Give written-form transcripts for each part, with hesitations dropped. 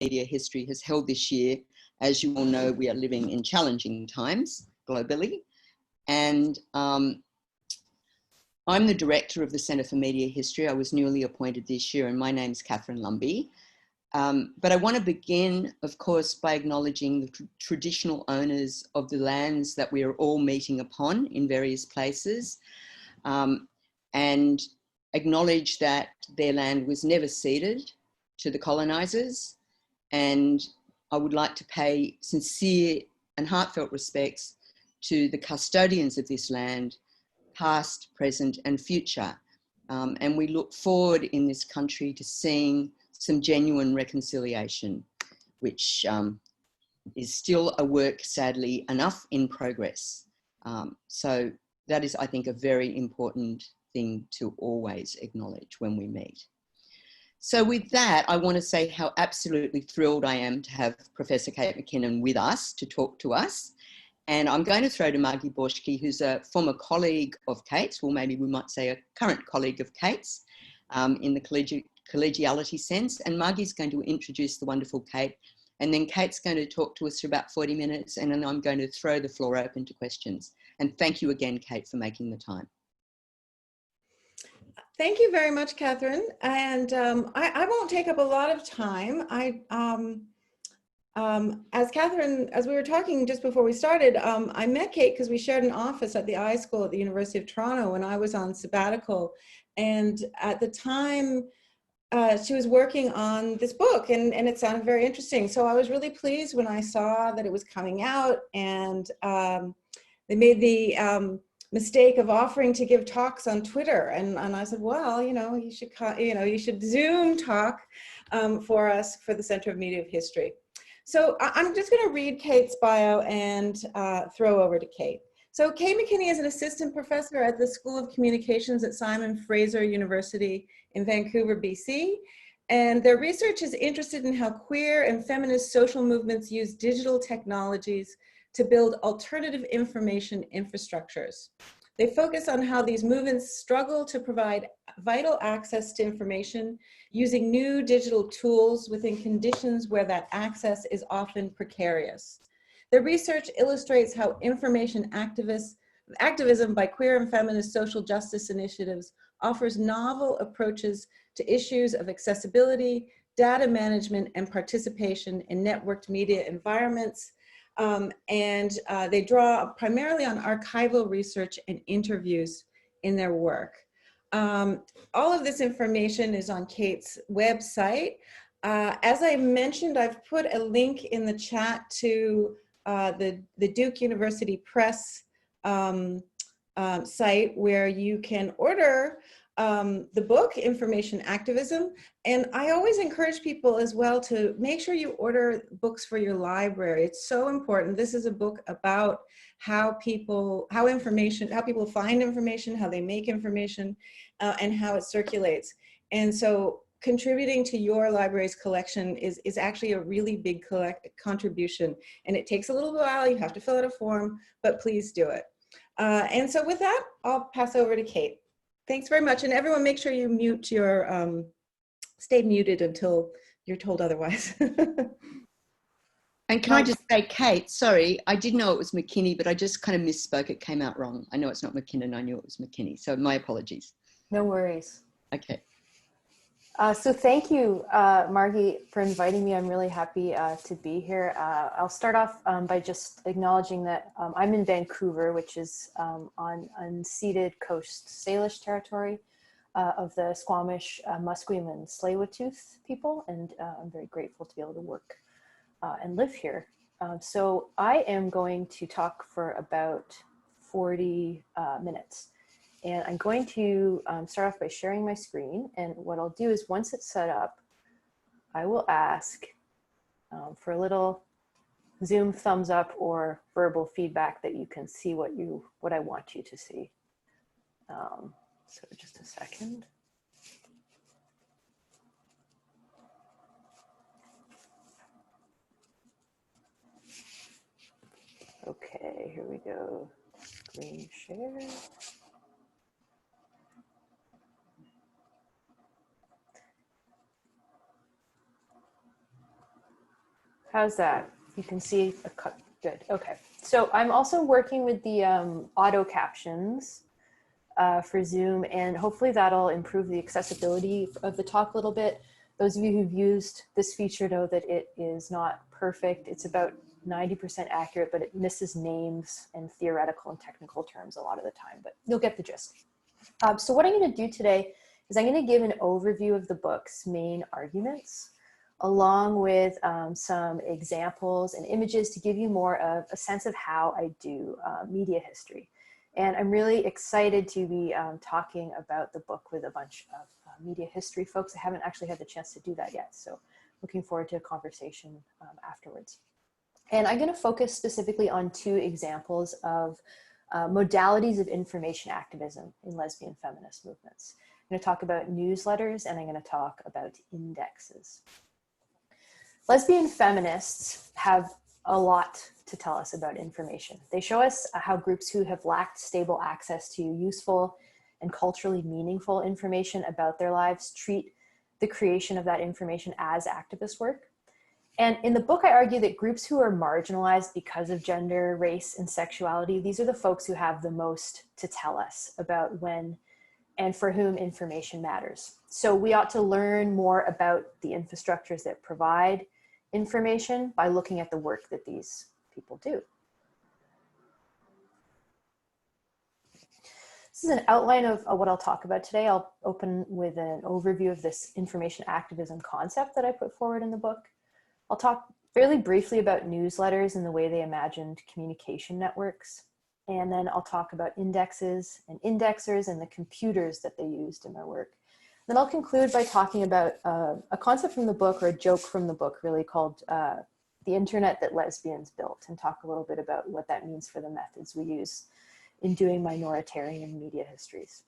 Media History has held this year. As you all know, we are living in challenging times globally. And I'm the director of the Centre for Media History. I was newly appointed this year, and my name's Catherine Lumbey. But I want to begin, of course, by acknowledging the traditional owners of the lands that we are all meeting upon in various places, and acknowledge that their land was never ceded to the colonisers. And I would like to pay sincere and heartfelt respects to the custodians of this land, past, present and future. And we look forward in this country to seeing some genuine reconciliation, which is still a work, sadly enough, in progress. So that is, I think, a very important thing to always acknowledge when we meet. So with that, I want to say how absolutely thrilled I am to have Professor Cait McKinney with us to talk to us. And I'm going to throw to Margie Borschke, who's a former colleague of Cait's, or maybe we might say a current colleague of Cait's, in the collegiality sense. And Margie's going to introduce the wonderful Cait, and then Cait's going to talk to us for about 40 minutes, and then I'm going to throw the floor open to questions. And thank you again, Cait, for making the time. Thank you very much, Catherine. And I won't take up a lot of time. As we were talking just before we started, I met Cait because we shared an office at the I School at the University of Toronto when I was on sabbatical. And at the time, she was working on this book, and it sounded very interesting. So I was really pleased when I saw that it was coming out, and they made the mistake of offering to give talks on Twitter. And I said, well, you should Zoom talk for us for the Center of Media History. So I'm just going to read Cait's bio and throw over to Cait. So Cait McKinney is an assistant professor at the School of Communications at Simon Fraser University in Vancouver, BC. And their research is interested in how queer and feminist social movements use digital technologies to build alternative information infrastructures. They focus on how these movements struggle to provide vital access to information using new digital tools within conditions where that access is often precarious. Their research illustrates how information activism by queer and feminist social justice initiatives offers novel approaches to issues of accessibility, data management, and participation in networked media environments. They draw primarily on archival research and interviews in their work. All of this information is on Cait's website. As I mentioned, I've put a link in the chat to the Duke University Press site where you can order the book, Information Activism. And I always encourage people as well to make sure you order books for your library. It's so important. This is a book about how people find information, how they make information, and how it circulates. And so contributing to your library's collection is actually a really big contribution. And it takes a little while, you have to fill out a form, but please do it. And so with that, I'll pass over to Cait. Thanks very much. And everyone, make sure you mute your, stay muted until you're told otherwise. And can I just say, Cait, sorry, I did know it was McKinney, but I just kind of misspoke. It came out wrong. I know it's not McKinnon. I knew it was McKinney. So my apologies. No worries. Okay. So thank you, Margie, for inviting me. I'm really happy to be here. I'll start off by just acknowledging that I'm in Vancouver, which is on unceded Coast Salish territory of the Squamish, Musqueam, and Tsleil-Waututh people, and I'm very grateful to be able to work and live here. So I am going to talk for about 40 minutes. And I'm going to start off by sharing my screen. And what I'll do is once it's set up, I will ask for a little Zoom thumbs up or verbal feedback that you can see what I want you to see. So just a second. Okay, here we go. Screen share. How's that? You can see a cut. Good. Okay. So I'm also working with the auto captions for Zoom, and hopefully that'll improve the accessibility of the talk a little bit. Those of you who've used this feature know that it is not perfect. It's about 90% accurate, but it misses names and theoretical and technical terms a lot of the time, but you'll get the gist. So what I'm going to do today is I'm going to give an overview of the book's main arguments, along with some examples and images to give you more of a sense of how I do media history. And I'm really excited to be talking about the book with a bunch of media history folks. I haven't actually had the chance to do that yet, so looking forward to a conversation afterwards. And I'm going to focus specifically on two examples of modalities of information activism in lesbian feminist movements. I'm going to talk about newsletters, and I'm going to talk about indexes. Lesbian feminists have a lot to tell us about information. They show us how groups who have lacked stable access to useful and culturally meaningful information about their lives treat the creation of that information as activist work. And in the book, I argue that groups who are marginalized because of gender, race, and sexuality, these are the folks who have the most to tell us about when and for whom information matters. So we ought to learn more about the infrastructures that provide information by looking at the work that these people do. This is an outline of what I'll talk about today. I'll open with an overview of this information activism concept that I put forward in the book. I'll talk fairly briefly about newsletters and the way they imagined communication networks. And then I'll talk about indexes and indexers and the computers that they used in their work. Then I'll conclude by talking about a concept from the book, or a joke from the book really, called the internet that lesbians built, and talk a little bit about what that means for the methods we use in doing minoritarian media histories.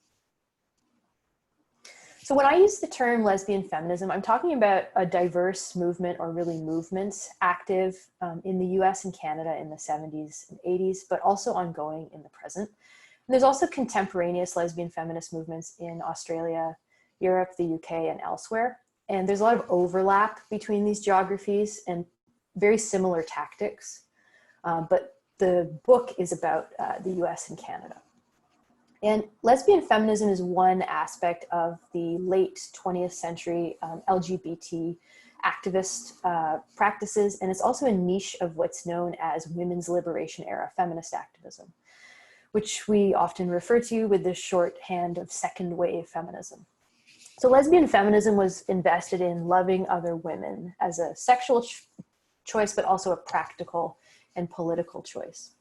So when I use the term lesbian feminism, I'm talking about a diverse movement, or really movements, active in the US and Canada in the 70s and 80s, but also ongoing in the present. And there's also contemporaneous lesbian feminist movements in Australia, Europe, the UK, and elsewhere. And there's a lot of overlap between these geographies and very similar tactics. But the book is about the US and Canada. And lesbian feminism is one aspect of the late 20th century LGBT activist practices, and it's also a niche of what's known as women's liberation era feminist activism, which we often refer to with the shorthand of second wave feminism. So lesbian feminism was invested in loving other women as a sexual choice, but also a practical and political choice.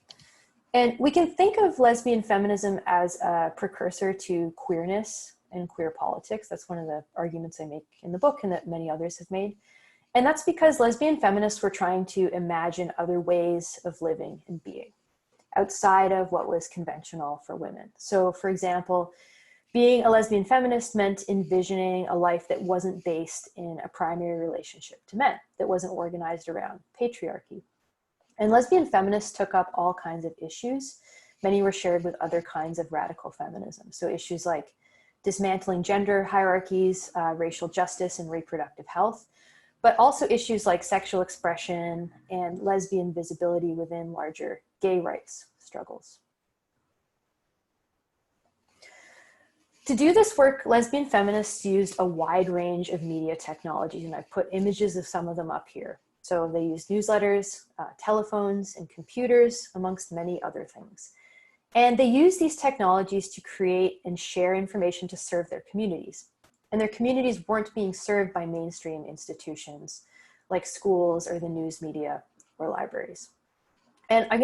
And we can think of lesbian feminism as a precursor to queerness and queer politics. That's one of the arguments I make in the book and that many others have made. And that's because lesbian feminists were trying to imagine other ways of living and being outside of what was conventional for women. So for example, being a lesbian feminist meant envisioning a life that wasn't based in a primary relationship to men, that wasn't organized around patriarchy. And lesbian feminists took up all kinds of issues. Many were shared with other kinds of radical feminism. So issues like dismantling gender hierarchies, racial justice, and reproductive health, but also issues like sexual expression and lesbian visibility within larger gay rights struggles. To do this work, lesbian feminists used a wide range of media technologies, and I put images of some of them up here. So they used newsletters, telephones, and computers, amongst many other things. And they used these technologies to create and share information to serve their communities. And their communities weren't being served by mainstream institutions like schools or the news media or libraries. And I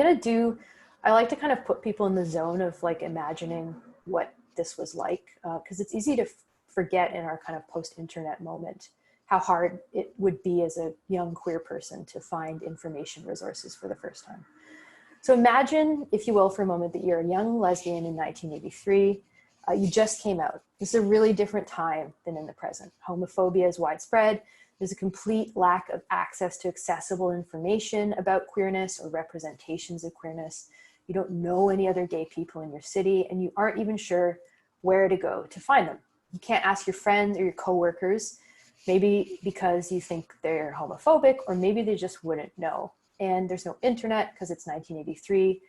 like to kind of put people in the zone of like imagining what this was like, because it's easy to forget in our kind of post-internet moment how hard it would be as a young queer person to find information resources for the first time. So imagine, if you will, for a moment that you're a young lesbian in 1983. You just came out. This is a really different time than in the present. Homophobia is widespread. There's a complete lack of access to accessible information about queerness or representations of queerness. You don't know any other gay people in your city, and you aren't even sure where to go to find them. You can't ask your friends or your coworkers Maybe because you think they're homophobic, or maybe they just wouldn't know. And there's no internet because it's 1983.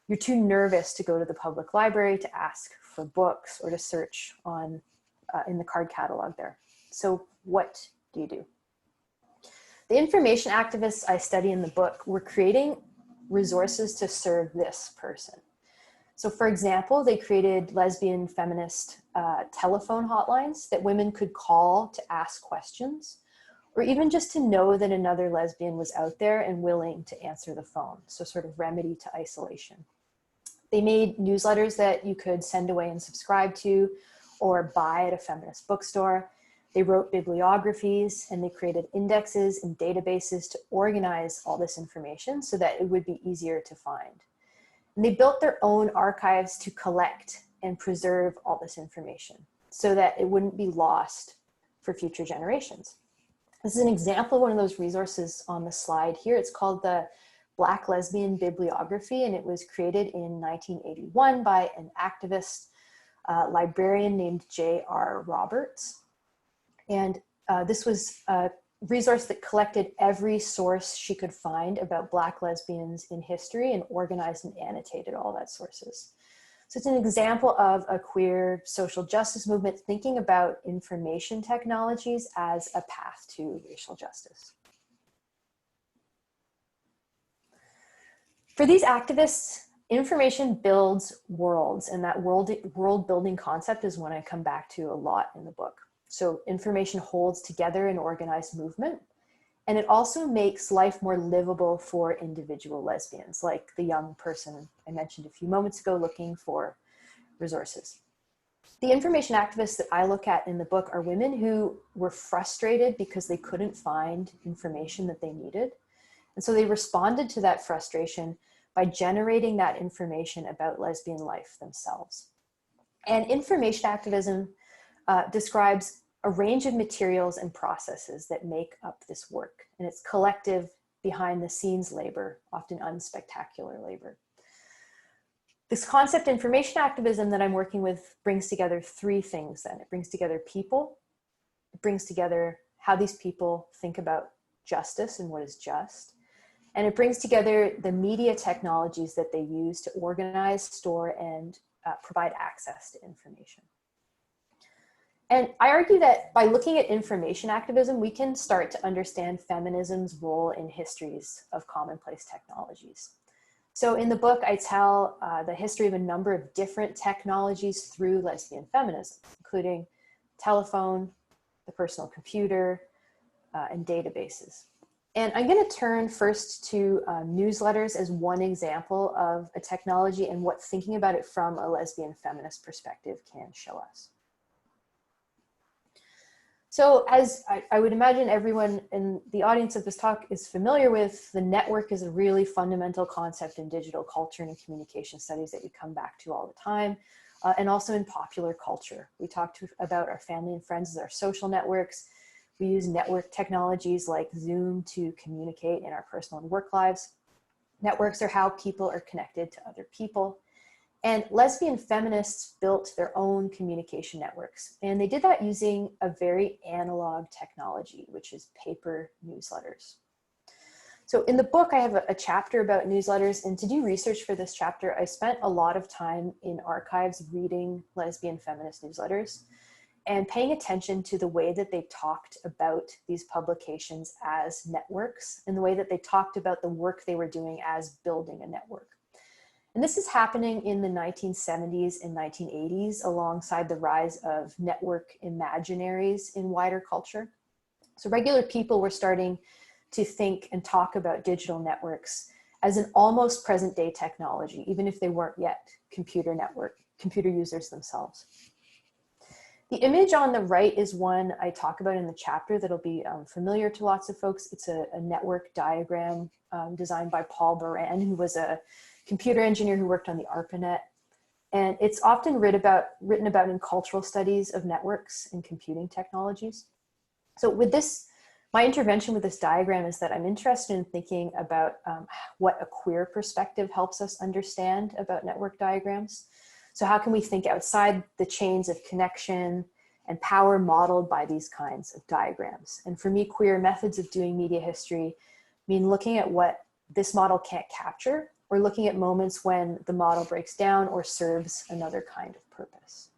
You're too nervous to go to the public library to ask for books or to search on in the card catalog there. So what do you do? The information activists I study in the book were creating resources to serve this person. So for example, they created lesbian feminist telephone hotlines that women could call to ask questions, or even just to know that another lesbian was out there and willing to answer the phone. So sort of remedy to isolation. They made newsletters that you could send away and subscribe to or buy at a feminist bookstore. They wrote bibliographies, and they created indexes and databases to organize all this information so that it would be easier to find. And they built their own archives to collect and preserve all this information so that it wouldn't be lost for future generations. This is an example of one of those resources on the slide here. It's called the Black Lesbian Bibliography, and it was created in 1981 by an activist librarian named J.R. Roberts. And this was a resource that collected every source she could find about Black lesbians in history and organized and annotated all that sources. So it's an example of a queer social justice movement thinking about information technologies as a path to racial justice. For these activists, information builds worlds, and that world building concept is one I come back to a lot in the book. So information holds together an organized movement, and it also makes life more livable for individual lesbians, like the young person I mentioned a few moments ago looking for resources. The information activists that I look at in the book are women who were frustrated because they couldn't find information that they needed. And so they responded to that frustration by generating that information about lesbian life themselves. And information activism describes a range of materials and processes that make up this work. And it's collective, behind the scenes labor, often unspectacular labor. This concept, information activism, that I'm working with brings together three things then. It brings together people, it brings together how these people think about justice and what is just, and it brings together the media technologies that they use to organize, store, and provide access to information. And I argue that by looking at information activism, we can start to understand feminism's role in histories of commonplace technologies. So in the book, I tell the history of a number of different technologies through lesbian feminism, including telephone, the personal computer, and databases. And I'm going to turn first to newsletters as one example of a technology and what thinking about it from a lesbian feminist perspective can show us. So as I would imagine everyone in the audience of this talk is familiar with, the network is a really fundamental concept in digital culture and in communication studies that we come back to all the time, and also in popular culture. We talked about our family and friends as our social networks. We use network technologies like Zoom to communicate in our personal and work lives. Networks are how people are connected to other people. And lesbian feminists built their own communication networks. And they did that using a very analog technology, which is paper newsletters. So in the book, I have a chapter about newsletters. And to do research for this chapter, I spent a lot of time in archives reading lesbian feminist newsletters and paying attention to the way that they talked about these publications as networks and the way that they talked about the work they were doing as building a network. And this is happening in the 1970s and 1980s alongside the rise of network imaginaries in wider culture. So regular people were starting to think and talk about digital networks as an almost present day technology, even if they weren't yet computer users themselves. The image on the right is one I talk about in the chapter that'll be familiar to lots of folks. It's a network diagram designed by Paul Baran, who was a computer engineer who worked on the ARPANET. And it's often written about in cultural studies of networks and computing technologies. So with this, my intervention with this diagram is that I'm interested in thinking about what a queer perspective helps us understand about network diagrams. So how can we think outside the chains of connection and power modeled by these kinds of diagrams. And for me, queer methods of doing media history mean looking at what this model can't capture, or looking at moments when the model breaks down or serves another kind of purpose.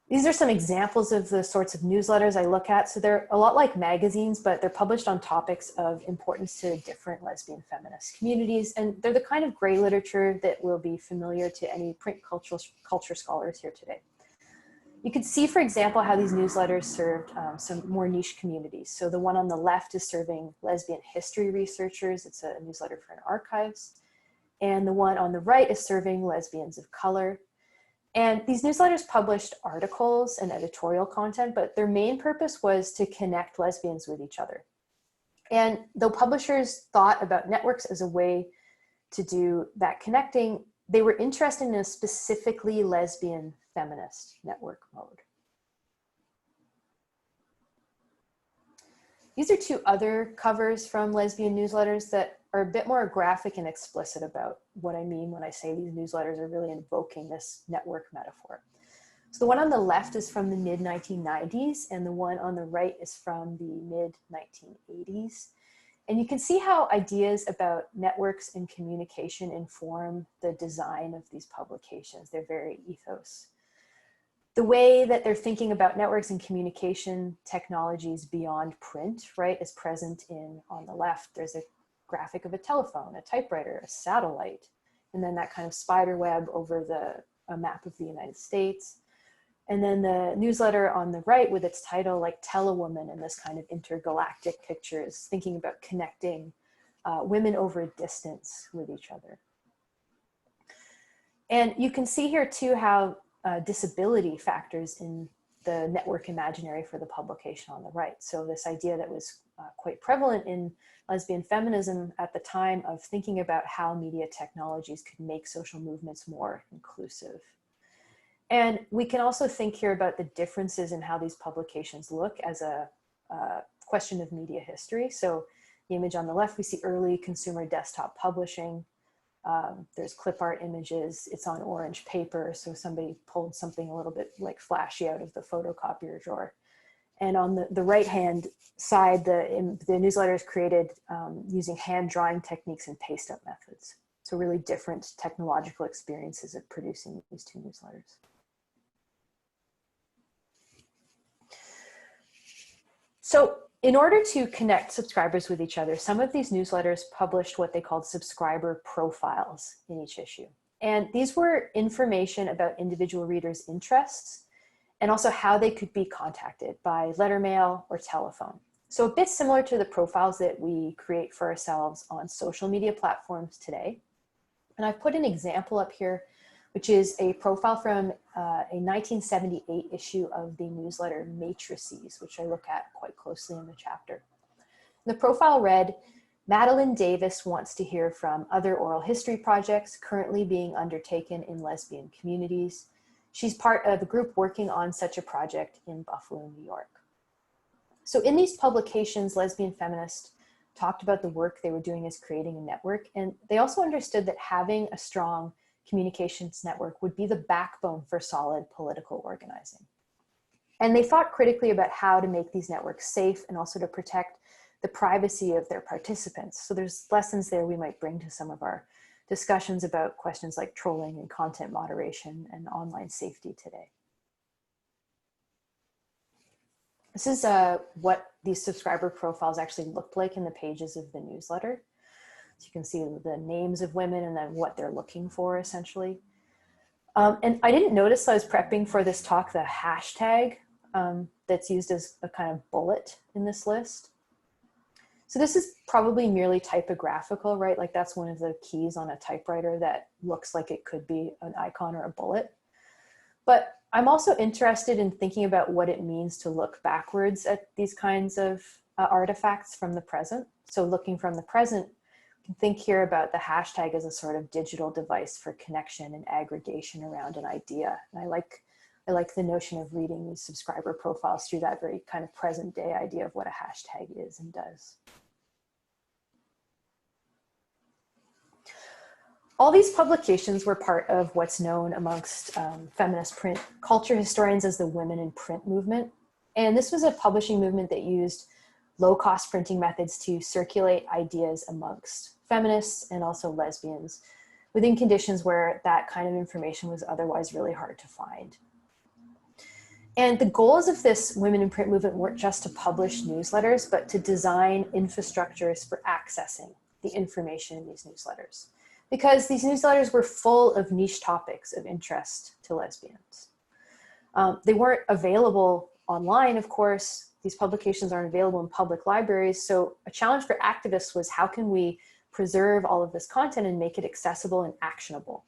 These are some examples of the sorts of newsletters I look at. So they're a lot like magazines, but they're published on topics of importance to different lesbian feminist communities. And they're the kind of gray literature that will be familiar to any print culture scholars here today. You can see, for example, how these newsletters served some more niche communities. So the one on the left is serving lesbian history researchers. It's a newsletter for an archives. And the one on the right is serving lesbians of color. And these newsletters published articles and editorial content, but their main purpose was to connect lesbians with each other. And though publishers thought about networks as a way to do that connecting, they were interested in a specifically lesbian feminist network mode. These are two other covers from lesbian newsletters that are a bit more graphic and explicit about what I mean when I say these newsletters are really invoking this network metaphor. So the one on the left is from the mid-1990s, and the one on the right is from the mid-1980s. And you can see how ideas about networks and communication inform the design of these publications. They're very ethos. The way that they're thinking about networks and communication technologies beyond print, right, is present in, on the left, there's a graphic of a telephone, a typewriter, a satellite, and then that kind of spider web over a map of the United States. And then the newsletter on the right with its title, like Tell a Woman, and this kind of intergalactic pictures, thinking about connecting women over a distance with each other. And you can see here too how disability factors in the network imaginary for the publication on the right. So this idea that was quite prevalent in lesbian feminism at the time of thinking about how media technologies could make social movements more inclusive. And we can also think here about the differences in how these publications look as a question of media history. So the image on the left, we see early consumer desktop publishing. There's clip art images, it's on orange paper, so somebody pulled something a little bit like flashy out of the photocopier drawer. And on the right-hand side, the newsletter is created using hand drawing techniques and paste up methods. So really different technological experiences of producing these two newsletters. So in order to connect subscribers with each other, some of these newsletters published what they called subscriber profiles in each issue. And these were information about individual readers' interests and also how they could be contacted by letter mail or telephone. So a bit similar to the profiles that we create for ourselves on social media platforms today. And I've put an example up here, which is a profile from a 1978 issue of the newsletter Matrices, which I look at quite closely in the chapter. The profile read, Madeline Davis wants to hear from other oral history projects currently being undertaken in lesbian communities. She's part of a group working on such a project in Buffalo, New York. So in these publications, lesbian feminists talked about the work they were doing as creating a network, and they also understood that having a strong communications network would be the backbone for solid political organizing. And they thought critically about how to make these networks safe and also to protect the privacy of their participants. So there's lessons there we might bring to some of our discussions about questions like trolling and content moderation and online safety today. This is what these subscriber profiles actually looked like in the pages of the newsletter. So you can see the names of women and then what they're looking for essentially. And I didn't notice, I was prepping for this talk, the hashtag that's used as a kind of bullet in this list. So this is probably merely typographical, right? Like that's one of the keys on a typewriter that looks like it could be an icon or a bullet. But I'm also interested in thinking about what it means to look backwards at these kinds of artifacts from the present. So looking from the present, you can think here about the hashtag as a sort of digital device for connection and aggregation around an idea. And I like the notion of reading these subscriber profiles through that very kind of present day idea of what a hashtag is and does. All these publications were part of what's known amongst feminist print culture historians as the women in print movement. And this was a publishing movement that used low-cost printing methods to circulate ideas amongst feminists and also lesbians within conditions where that kind of information was otherwise really hard to find. And the goals of this women in print movement weren't just to publish newsletters, but to design infrastructures for accessing the information in these newsletters, because these newsletters were full of niche topics of interest to lesbians. They weren't available online, of course. These publications aren't available in public libraries. So a challenge for activists was, how can we preserve all of this content and make it accessible and actionable?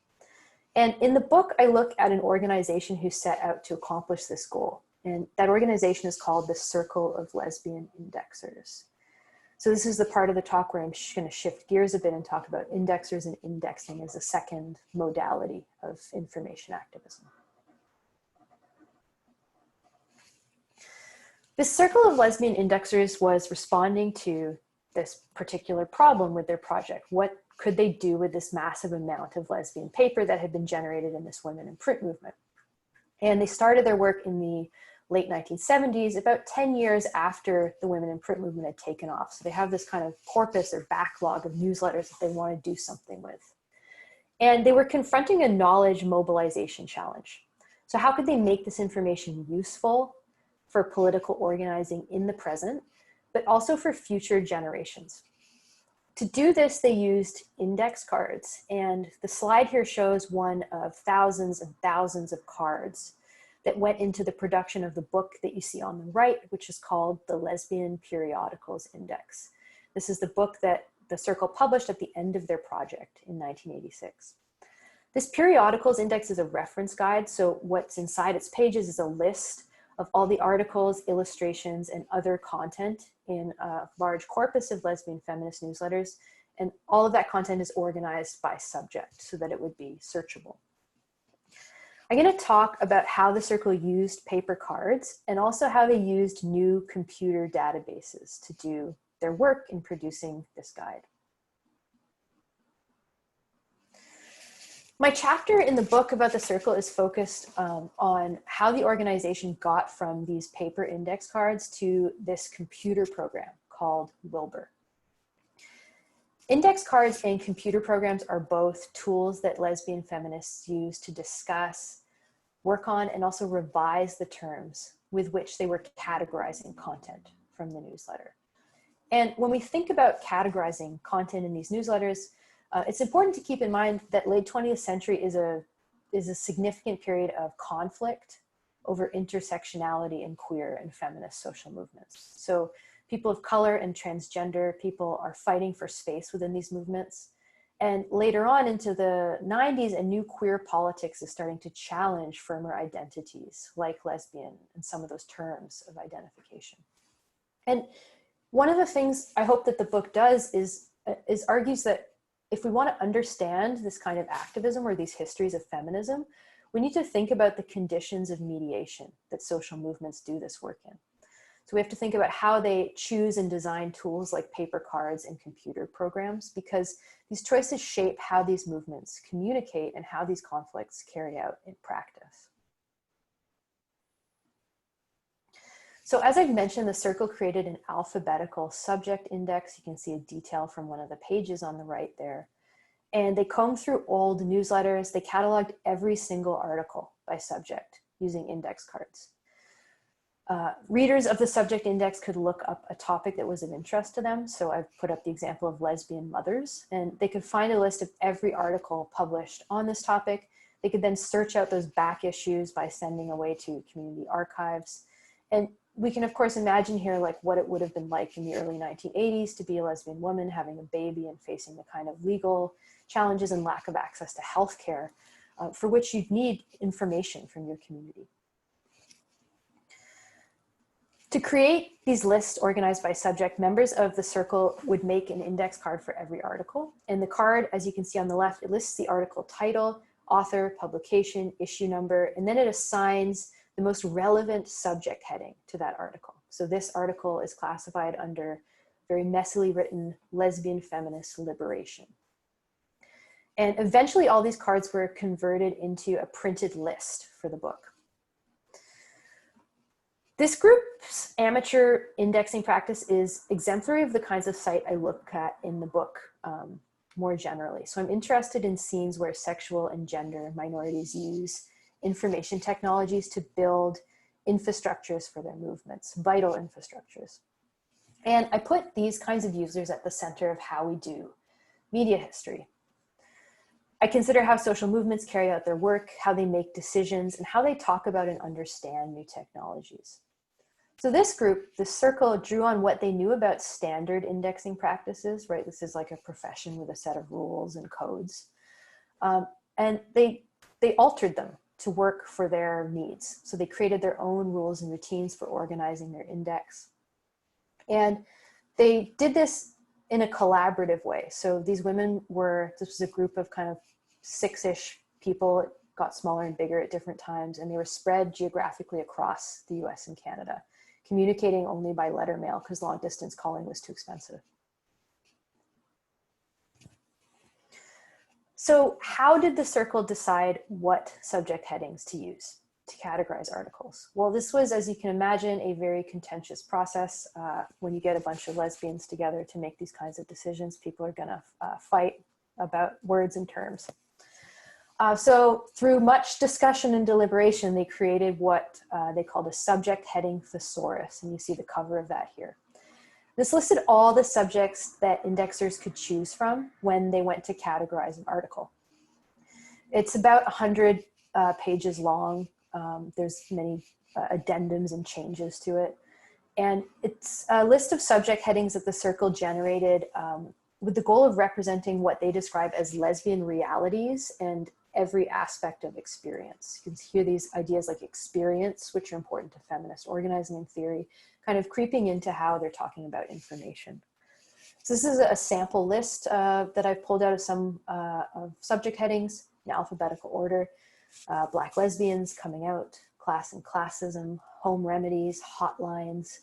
And in the book, I look at an organization who set out to accomplish this goal. And that organization is called the Circle of Lesbian Indexers. So this is the part of the talk where I'm going to shift gears a bit and talk about indexers and indexing as a second modality of information activism. This Circle of Lesbian Indexers was responding to this particular problem with their project. What could they do with this massive amount of lesbian paper that had been generated in this women in print movement? And they started their work in the late 1970s, about 10 years after the women in print movement had taken off. So they have this kind of corpus or backlog of newsletters that they want to do something with. And they were confronting a knowledge mobilization challenge. So how could they make this information useful for political organizing in the present, but also for future generations? To do this, they used index cards, and the slide here shows one of thousands and thousands of cards that went into the production of the book that you see on the right, which is called the Lesbian Periodicals Index. This is the book that the Circle published at the end of their project in 1986. This periodicals index is a reference guide, so what's inside its pages is a list of all the articles, illustrations, and other content in a large corpus of lesbian feminist newsletters. And all of that content is organized by subject so that it would be searchable. I'm going to talk about how the Circle used paper cards and also how they used new computer databases to do their work in producing this guide. My chapter in the book about the Circle is focused on how the organization got from these paper index cards to this computer program called Wilbur. Index cards and computer programs are both tools that lesbian feminists use to discuss, work on, and also revise the terms with which they were categorizing content from the newsletter. And when we think about categorizing content in these newsletters, it's important to keep in mind that late 20th century is a significant period of conflict over intersectionality in queer and feminist social movements. So people of color and transgender people are fighting for space within these movements. And later on into the 90s, a new queer politics is starting to challenge firmer identities like lesbian and some of those terms of identification. And one of the things I hope that the book does is argues that if we want to understand this kind of activism or these histories of feminism, we need to think about the conditions of mediation that social movements do this work in. So we have to think about how they choose and design tools like paper cards and computer programs, because these choices shape how these movements communicate and how these conflicts carry out in practice. So as I've mentioned, the Circle created an alphabetical subject index. You can see a detail from one of the pages on the right there. And they combed through old newsletters. They cataloged every single article by subject using index cards. Readers of the subject index could look up a topic that was of interest to them. So I've put up the example of lesbian mothers, and they could find a list of every article published on this topic. They could then search out those back issues by sending away to community archives. And we can of course imagine here like what it would have been like in the early 1980s to be a lesbian woman having a baby and facing the kind of legal challenges and lack of access to healthcare for which you'd need information from your community. To create these lists organized by subject, members of the Circle would make an index card for every article. And the card, as you can see on the left, it lists the article title, author, publication, issue number, and then it assigns the most relevant subject heading to that article. So this article is classified under very messily written lesbian feminist liberation. And eventually all these cards were converted into a printed list for the book. This group's amateur indexing practice is exemplary of the kinds of site I look at in the book more generally. So I'm interested in scenes where sexual and gender minorities use information technologies to build infrastructures for their movements, vital infrastructures. And I put these kinds of users at the center of how we do media history. I consider how social movements carry out their work, how they make decisions, and how they talk about and understand new technologies. So this group, the circle, drew on what they knew about standard indexing practices, right? This is like a profession with a set of rules and codes. And they altered them to work for their needs. So they created their own rules and routines for organizing their index. And they did this in a collaborative way. So these women this was a group of kind of 6-ish people. It got smaller and bigger at different times, and they were spread geographically across the US and Canada, communicating only by letter mail because long distance calling was too expensive. So how did the circle decide what subject headings to use to categorize articles? Well, this was, as you can imagine, a very contentious process. When you get a bunch of lesbians together to make these kinds of decisions, people are gonna fight about words and terms. So through much discussion and deliberation, they created what they called a subject heading thesaurus, and you see the cover of that here. This listed all the subjects that indexers could choose from when they went to categorize an article. It's about 100 pages long. There's many addendums and changes to it. And it's a list of subject headings that the circle generated with the goal of representing what they describe as lesbian realities and every aspect of experience. You can hear these ideas like experience, which are important to feminist organizing and theory, kind of creeping into how they're talking about information. So this is a sample list that I've pulled out of some of subject headings in alphabetical order. Black lesbians, coming out, class and classism, home remedies, hotlines,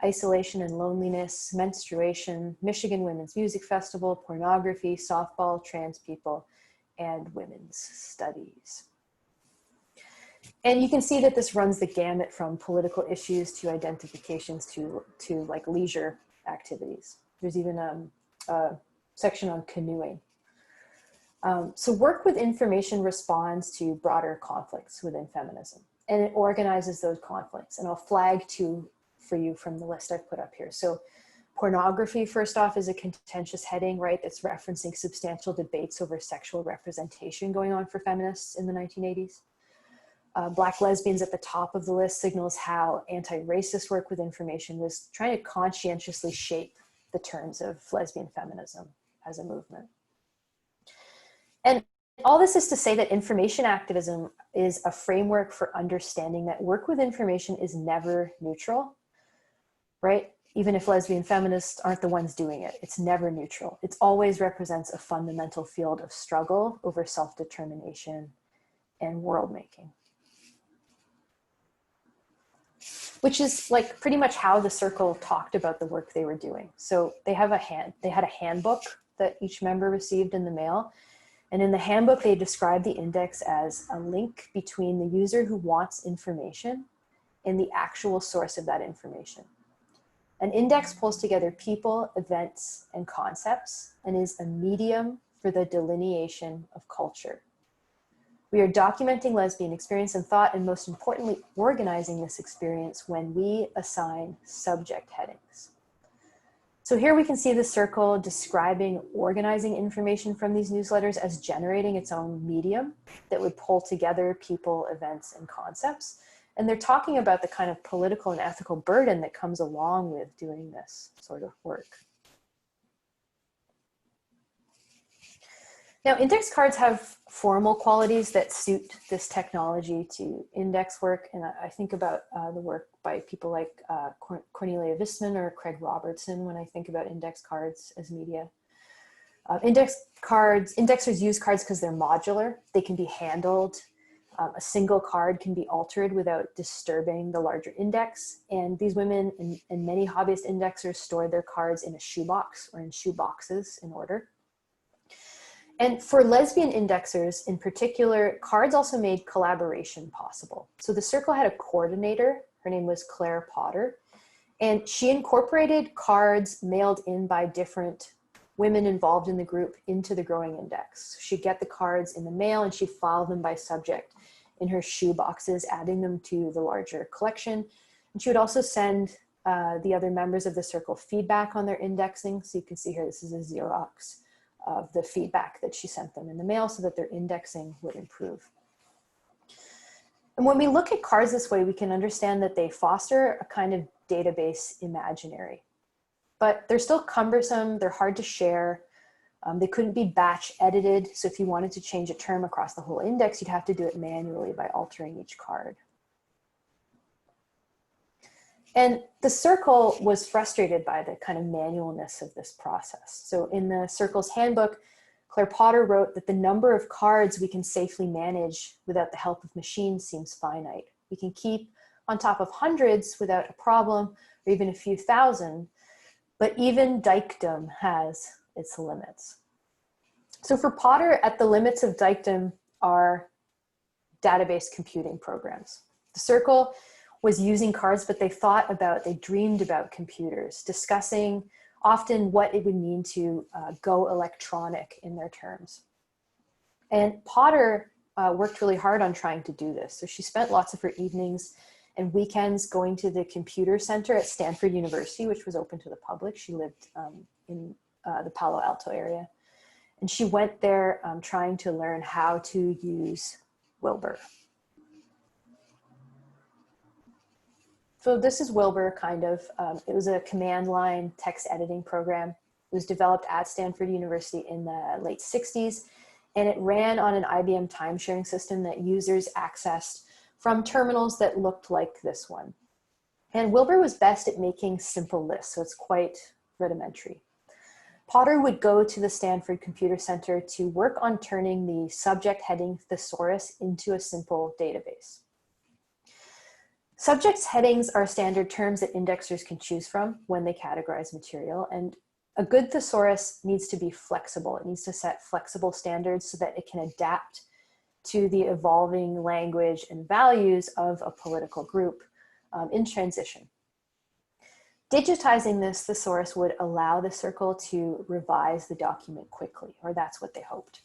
isolation and loneliness, menstruation, Michigan Women's Music Festival, pornography, softball, trans people, and women's studies. And you can see that this runs the gamut from political issues to identifications to like leisure activities. There's even a section on canoeing. So work with information responds to broader conflicts within feminism, and it organizes those conflicts. And I'll flag two for you from the list I've put up here. So pornography, first off, is a contentious heading, right? That's referencing substantial debates over sexual representation going on for feminists in the 1980s. Black lesbians at the top of the list signals how anti-racist work with information was trying to conscientiously shape the terms of lesbian feminism as a movement. And all this is to say that information activism is a framework for understanding that work with information is never neutral, right? Even if lesbian feminists aren't the ones doing it, it's never neutral. It always represents a fundamental field of struggle over self-determination and world-making. Which is like pretty much how the circle talked about the work they were doing. So they had a handbook that each member received in the mail. And in the handbook, they described the index as a link between the user who wants information and the actual source of that information. An index pulls together people, events, and concepts, and is a medium for the delineation of culture. We are documenting lesbian experience and thought, and most importantly, organizing this experience when we assign subject headings. So here we can see the circle describing organizing information from these newsletters as generating its own medium that would pull together people, events, and concepts. And they're talking about the kind of political and ethical burden that comes along with doing this sort of work. Now, index cards have formal qualities that suit this technology to index work. And I think about the work by people like Cornelia Vistman or Craig Robertson when I think about index cards as media. Indexers use cards because they're modular. They can be handled. A single card can be altered without disturbing the larger index. And these women and many hobbyist indexers store their cards in a shoebox or in shoe boxes in order. And for lesbian indexers in particular, cards also made collaboration possible. So the circle had a coordinator. Her name was Claire Potter. And she incorporated cards mailed in by different women involved in the group into the growing index. She'd get the cards in the mail and she'd file them by subject in her shoe boxes, adding them to the larger collection. And she would also send the other members of the circle feedback on their indexing. So you can see here, this is a Xerox of the feedback that she sent them in the mail so that their indexing would improve. And when we look at cards this way, we can understand that they foster a kind of database imaginary. But they're still cumbersome, they're hard to share, they couldn't be batch edited. So if you wanted to change a term across the whole index, you'd have to do it manually by altering each card. And the circle was frustrated by the kind of manualness of this process. So in the circle's handbook, Claire Potter wrote that the number of cards we can safely manage without the help of machines seems finite. We can keep on top of hundreds without a problem, or even a few thousand, but even dykedom has its limits. So for Potter, at the limits of dykedom are database computing programs. The circle was using cards, but they dreamed about computers, discussing often what it would mean to go electronic in their terms. And Potter worked really hard on trying to do this. So she spent lots of her evenings and weekends going to the computer center at Stanford University, which was open to the public. She lived in the Palo Alto area. And she went there trying to learn how to use Wilbur. So this is Wilbur, kind of. It was a command line text editing program. It was developed at Stanford University in the late 60s, and it ran on an IBM time-sharing system that users accessed from terminals that looked like this one. And Wilbur was best at making simple lists, so it's quite rudimentary. Potter would go to the Stanford Computer Center to work on turning the subject heading thesaurus into a simple database. Subjects headings are standard terms that indexers can choose from when they categorize material, and a good thesaurus needs to be flexible. It needs to set flexible standards so that it can adapt to the evolving language and values of a political group in transition. Digitizing this thesaurus would allow the circle to revise the document quickly, or that's what they hoped.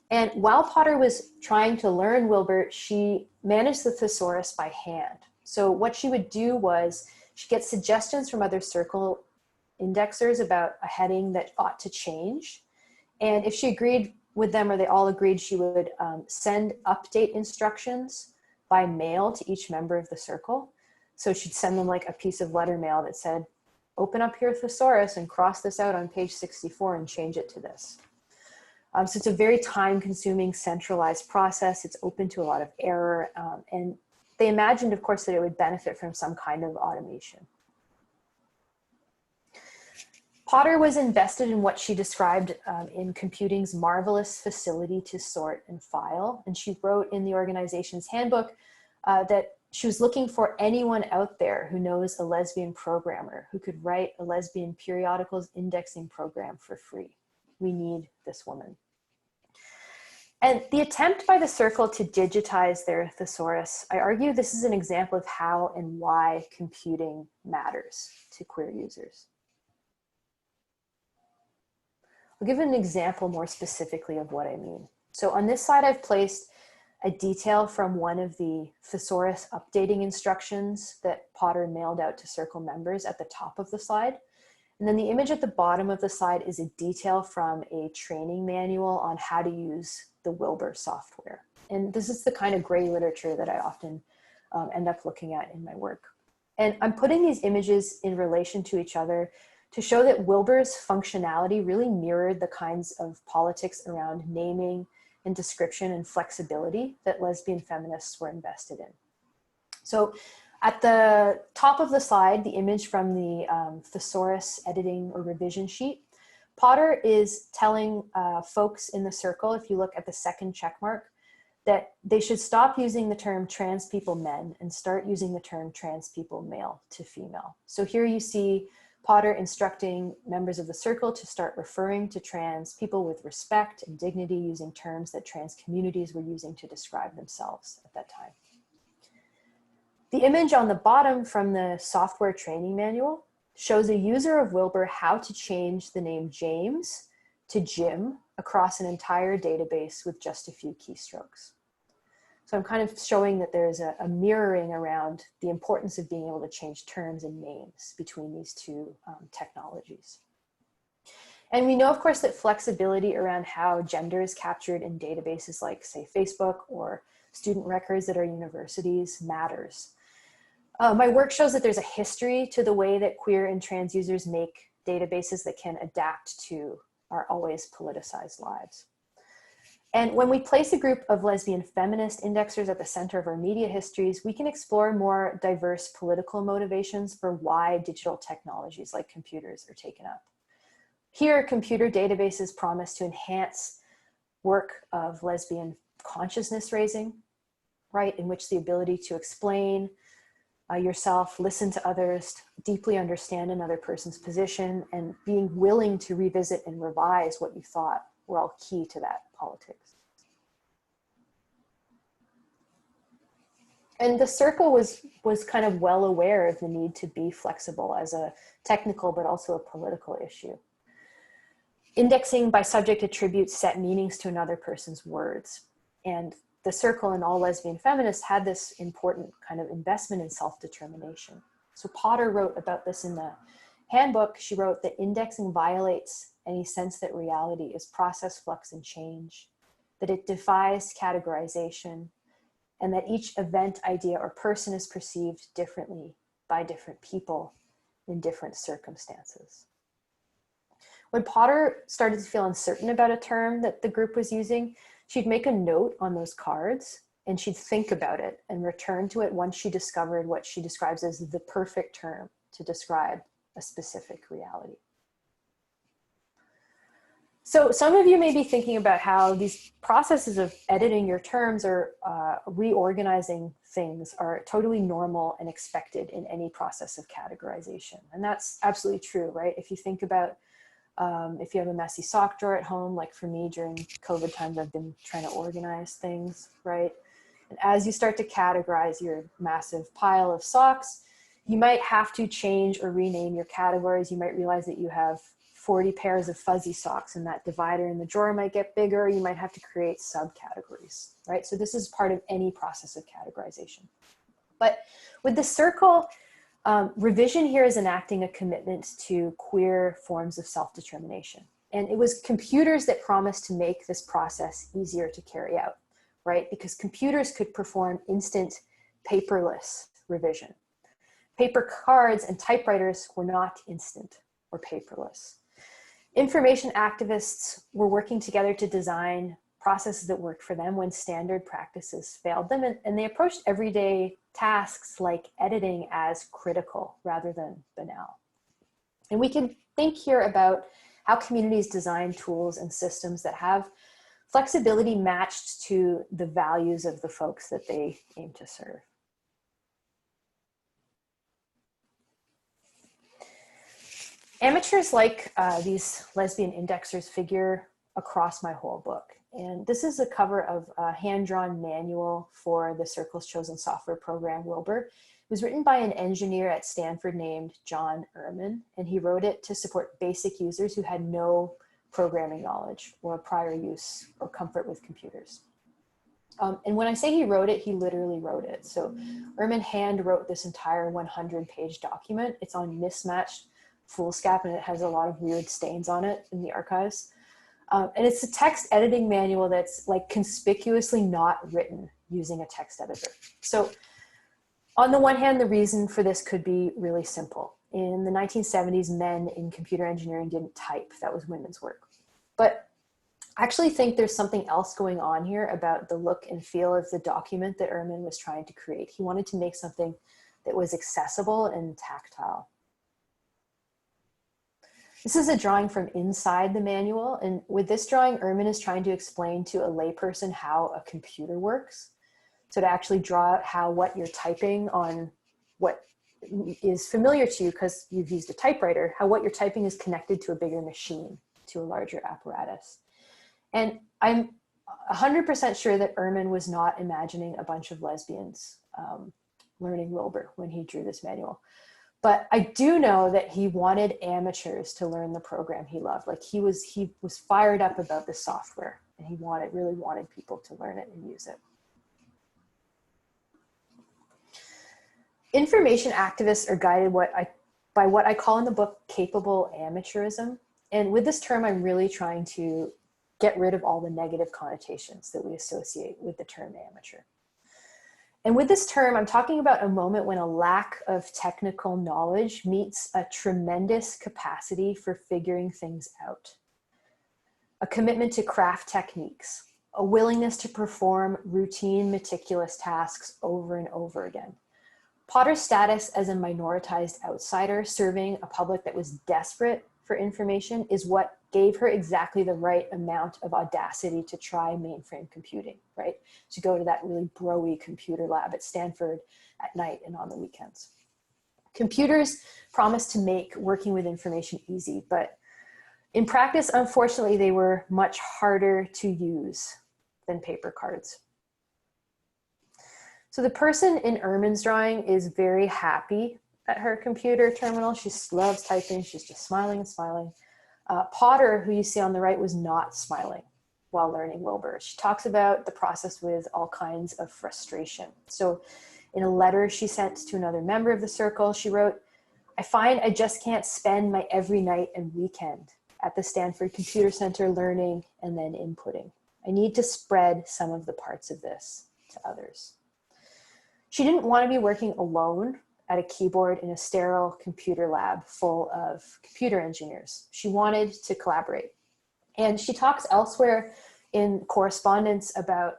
And while Potter was trying to learn Wilbur, she managed the thesaurus by hand. So what she would do was she'd get suggestions from other circle indexers about a heading that ought to change. And if she agreed with them, or they all agreed, she would send update instructions by mail to each member of the circle. So she'd send them like a piece of letter mail that said, open up your thesaurus and cross this out on page 64 and change it to this. So it's a very time-consuming, centralized process. It's open to a lot of error. And they imagined, of course, that it would benefit from some kind of automation. Potter was invested in what she described in computing's marvelous facility to sort and file. And she wrote in the organization's handbook that she was looking for anyone out there who knows a lesbian programmer who could write a lesbian periodicals indexing program for free. We need this woman. And the attempt by the circle to digitize their thesaurus, I argue this is an example of how and why computing matters to queer users. I'll give an example more specifically of what I mean. So on this slide, I've placed a detail from one of the thesaurus updating instructions that Potter mailed out to circle members at the top of the slide. And then the image at the bottom of the slide is a detail from a training manual on how to use the Wilbur software. And this is the kind of gray literature that I often end up looking at in my work. And I'm putting these images in relation to each other to show that Wilbur's functionality really mirrored the kinds of politics around naming and description and flexibility that lesbian feminists were invested in. So at the top of the slide, the image from the thesaurus editing or revision sheet, Potter is telling folks in the circle, if you look at the second check mark, that they should stop using the term trans people men and start using the term trans people male to female. So here you see Potter instructing members of the circle to start referring to trans people with respect and dignity, using terms that trans communities were using to describe themselves at that time. The image on the bottom from the software training manual shows a user of Wilbur how to change the name James to Jim across an entire database with just a few keystrokes. So I'm kind of showing that there's a mirroring around the importance of being able to change terms and names between these two technologies. And we know, of course, that flexibility around how gender is captured in databases like, say, Facebook or student records at our universities matters. My work shows that there's a history to the way that queer and trans users make databases that can adapt to our always politicized lives. And when we place a group of lesbian feminist indexers at the center of our media histories, we can explore more diverse political motivations for why digital technologies like computers are taken up. Here, computer databases promise to enhance work of lesbian consciousness raising, right, in which the ability to explain yourself, listen to others, deeply understand another person's position, and being willing to revisit and revise what you thought were all key to that politics. And the circle was kind of well aware of the need to be flexible as a technical but also a political issue. Indexing by subject attributes set meanings to another person's words. And the circle and all lesbian feminists had this important kind of investment in self-determination. So Potter wrote about this in the handbook. She wrote that indexing violates any sense that reality is process, flux, and change, that it defies categorization, and that each event, idea, or person is perceived differently by different people in different circumstances. When Potter started to feel uncertain about a term that the group was using, she'd make a note on those cards and she'd think about it and return to it once she discovered what she describes as the perfect term to describe a specific reality. So some of you may be thinking about how these processes of editing your terms or reorganizing things are totally normal and expected in any process of categorization. And that's absolutely true, right? If you think about if you have a messy sock drawer at home, like for me during COVID times, I've been trying to organize things, right? And as you start to categorize your massive pile of socks, you might have to change or rename your categories. You might realize that you have 40 pairs of fuzzy socks and that divider in the drawer might get bigger. You might have to create subcategories, right? So this is part of any process of categorization. But with the circle, revision here is enacting a commitment to queer forms of self-determination. And it was computers that promised to make this process easier to carry out, right? Because computers could perform instant paperless revision. Paper cards and typewriters were not instant or paperless. Information activists were working together to design processes that worked for them when standard practices failed them, and they approached everyday tasks like editing as critical rather than banal. And we can think here about how communities design tools and systems that have flexibility matched to the values of the folks that they aim to serve. Amateurs like these lesbian indexers figure across my whole book. And this is a cover of a hand-drawn manual for the Circle's chosen software program, Wilbur. It was written by an engineer at Stanford named John Ehrman, and he wrote it to support basic users who had no programming knowledge or prior use or comfort with computers. And when I say he wrote it, he literally wrote it. So Ehrman hand wrote this entire 100-page document. It's on mismatched foolscap and it has a lot of weird stains on it in the archives. And it's a text editing manual that's like conspicuously not written using a text editor. So on the one hand, the reason for this could be really simple. In the 1970s, men in computer engineering didn't type. That was women's work. But I actually think there's something else going on here about the look and feel of the document that Ehrman was trying to create. He wanted to make something that was accessible and tactile. This is a drawing from inside the manual, and with this drawing, Ehrman is trying to explain to a layperson how a computer works. So to actually draw out how what you're typing on what is familiar to you because you've used a typewriter, how what you're typing is connected to a bigger machine, to a larger apparatus. And I'm 100% sure that Ehrman was not imagining a bunch of lesbians learning Wilbur when he drew this manual. But I do know that he wanted amateurs to learn the program he loved. Like he was fired up about the software, and he really wanted people to learn it and use it. Information activists are guided by what I call in the book capable amateurism. And with this term, I'm really trying to get rid of all the negative connotations that we associate with the term amateur. And with this term, I'm talking about a moment when a lack of technical knowledge meets a tremendous capacity for figuring things out. A commitment to craft techniques, a willingness to perform routine, meticulous tasks over and over again. Potter's status as a minoritized outsider serving a public that was desperate for information is what gave her exactly the right amount of audacity to try mainframe computing, right? To go to that really bro-y computer lab at Stanford at night and on the weekends. Computers promised to make working with information easy, but in practice, unfortunately, they were much harder to use than paper cards. So the person in Ehrman's drawing is very happy at her computer terminal. She loves typing. She's just smiling and smiling. Potter, who you see on the right, was not smiling while learning Wilbur. She talks about the process with all kinds of frustration. So in a letter she sent to another member of the circle, she wrote, "I find I just can't spend my every night and weekend at the Stanford Computer Center learning and then inputting. I need to spread some of the parts of this to others." She didn't want to be working alone at a keyboard in a sterile computer lab full of computer engineers. She wanted to collaborate. And she talks elsewhere in correspondence about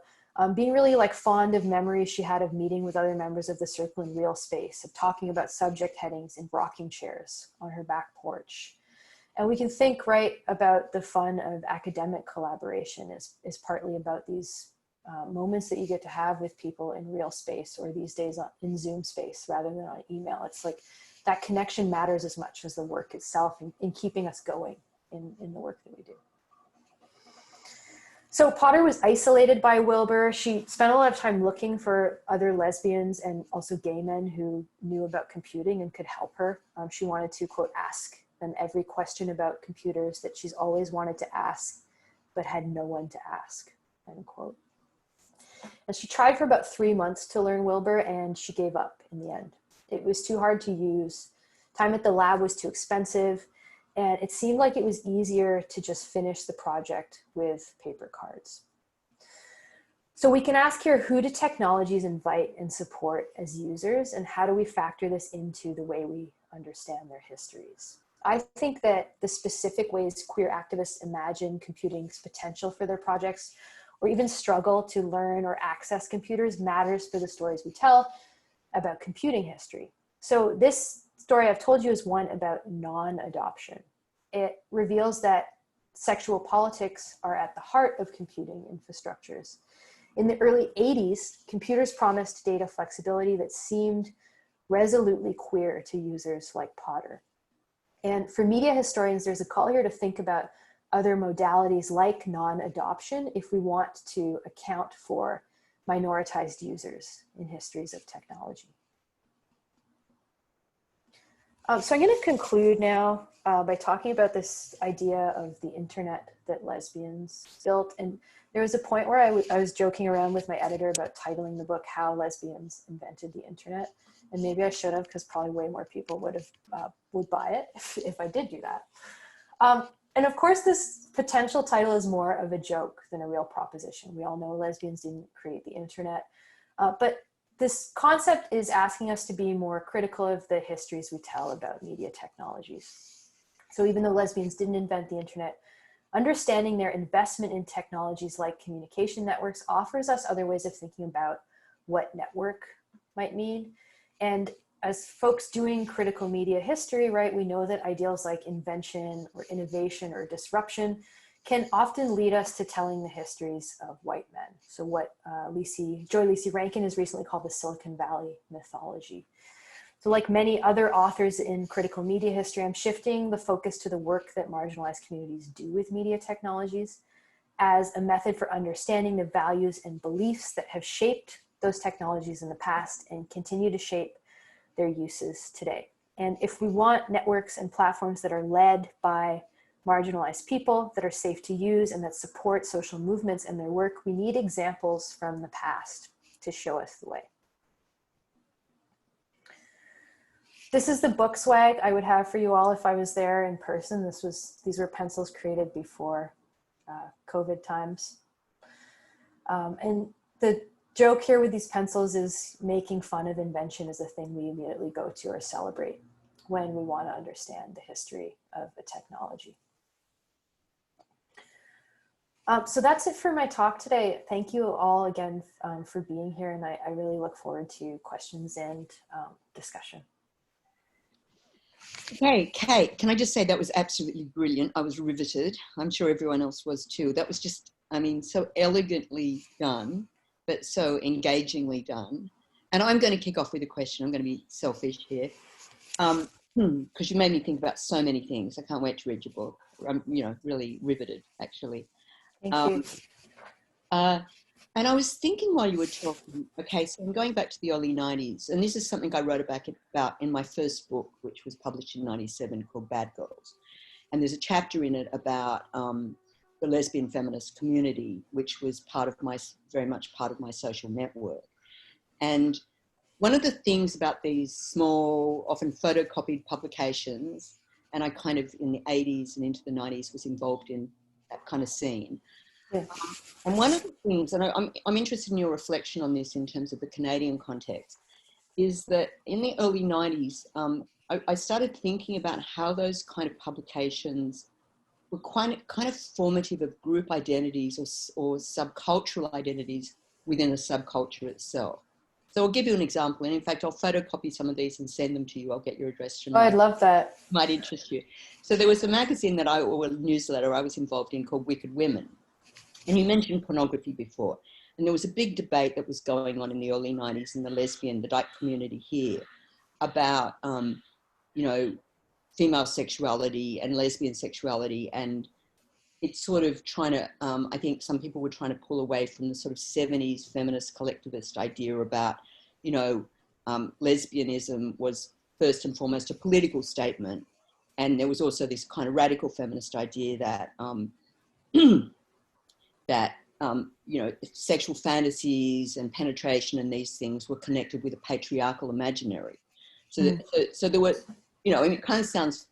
being really like fond of memories she had of meeting with other members of the circle in real space, of talking about subject headings in rocking chairs on her back porch. And we can think, right, about the fun of academic collaboration is partly about these moments that you get to have with people in real space, or these days in Zoom space rather than on email. It's like that connection matters as much as the work itself in keeping us going in the work that we do. So Potter was isolated by Wilbur. She spent a lot of time looking for other lesbians and also gay men who knew about computing and could help her. She wanted to, quote, ask them every question about computers that she's always wanted to ask, but had no one to ask, end quote. And she tried for about 3 months to learn Wilbur, and she gave up in the end. It was too hard to use. Time at the lab was too expensive, and it seemed like it was easier to just finish the project with paper cards. So we can ask here, who do technologies invite and support as users, and how do we factor this into the way we understand their histories? I think that the specific ways queer activists imagine computing's potential for their projects, or even struggle to learn or access computers, matters for the stories we tell about computing history. So this story I've told you is one about non-adoption. It reveals that sexual politics are at the heart of computing infrastructures. In the early 80s, computers promised data flexibility that seemed resolutely queer to users like Potter. And for media historians, there's a call here to think about other modalities like non-adoption if we want to account for minoritized users in histories of technology. So I'm going to conclude now by talking about this idea of the internet that lesbians built. And there was a point where I was joking around with my editor about titling the book How Lesbians Invented the Internet. And maybe I should have, because probably way more people would buy it if I did do that. And of course, this potential title is more of a joke than a real proposition. We all know lesbians didn't create the internet, but this concept is asking us to be more critical of the histories we tell about media technologies. So even though lesbians didn't invent the internet, understanding their investment in technologies like communication networks offers us other ways of thinking about what network might mean. And as folks doing critical media history, right, we know that ideals like invention or innovation or disruption can often lead us to telling the histories of white men. So what Joy Lisi Rankin has recently called the Silicon Valley mythology. So like many other authors in critical media history, I'm shifting the focus to the work that marginalized communities do with media technologies as a method for understanding the values and beliefs that have shaped those technologies in the past and continue to shape their uses today. And if we want networks and platforms that are led by marginalized people, that are safe to use, and that support social movements and their work, we need examples from the past to show us the way. This is the book swag I would have for you all if I was there in person. These were pencils created before COVID times. And the joke here with these pencils is making fun of invention is a thing we immediately go to or celebrate when we want to understand the history of a technology. So that's it for my talk today. Thank you all again for being here, and I really look forward to questions and discussion. Okay, Cait, can I just say that was absolutely brilliant. I was riveted. I'm sure everyone else was too. That was just, I mean, so elegantly done, but so engagingly done. And I'm going to kick off with a question. I'm going to be selfish here. Because you made me think about so many things. I can't wait to read your book. I'm, you know, really riveted, actually. Thank you. And I was thinking while you were talking, okay, so I'm going back to the early 90s, and this is something I wrote about in my first book, which was published in 97, called Bad Girls. And there's a chapter in it about the lesbian feminist community, which was very much part of my social network. And one of the things about these small, often photocopied publications, and I kind of in the 80s and into the 90s was involved in that kind of scene. Yeah. And one of the things, and I'm interested in your reflection on this in terms of the Canadian context, is that in the early 90s, I started thinking about how those kind of publications were kind of formative of group identities or subcultural identities within a subculture itself. So I'll give you an example, and in fact, I'll photocopy some of these and send them to you. I'll get your address from I'd love that. Might interest you. So there was a magazine or a newsletter I was involved in called Wicked Women. And you mentioned pornography before. And there was a big debate that was going on in the early 90s in the dyke community here about, you know, female sexuality and lesbian sexuality. And it's sort of trying to, I think some people were trying to pull away from the sort of 70s feminist collectivist idea about, you know, lesbianism was first and foremost a political statement. And there was also this kind of radical feminist idea that, you know, sexual fantasies and penetration and these things were connected with a patriarchal imaginary. So, so there were, you know, and it kind of sounds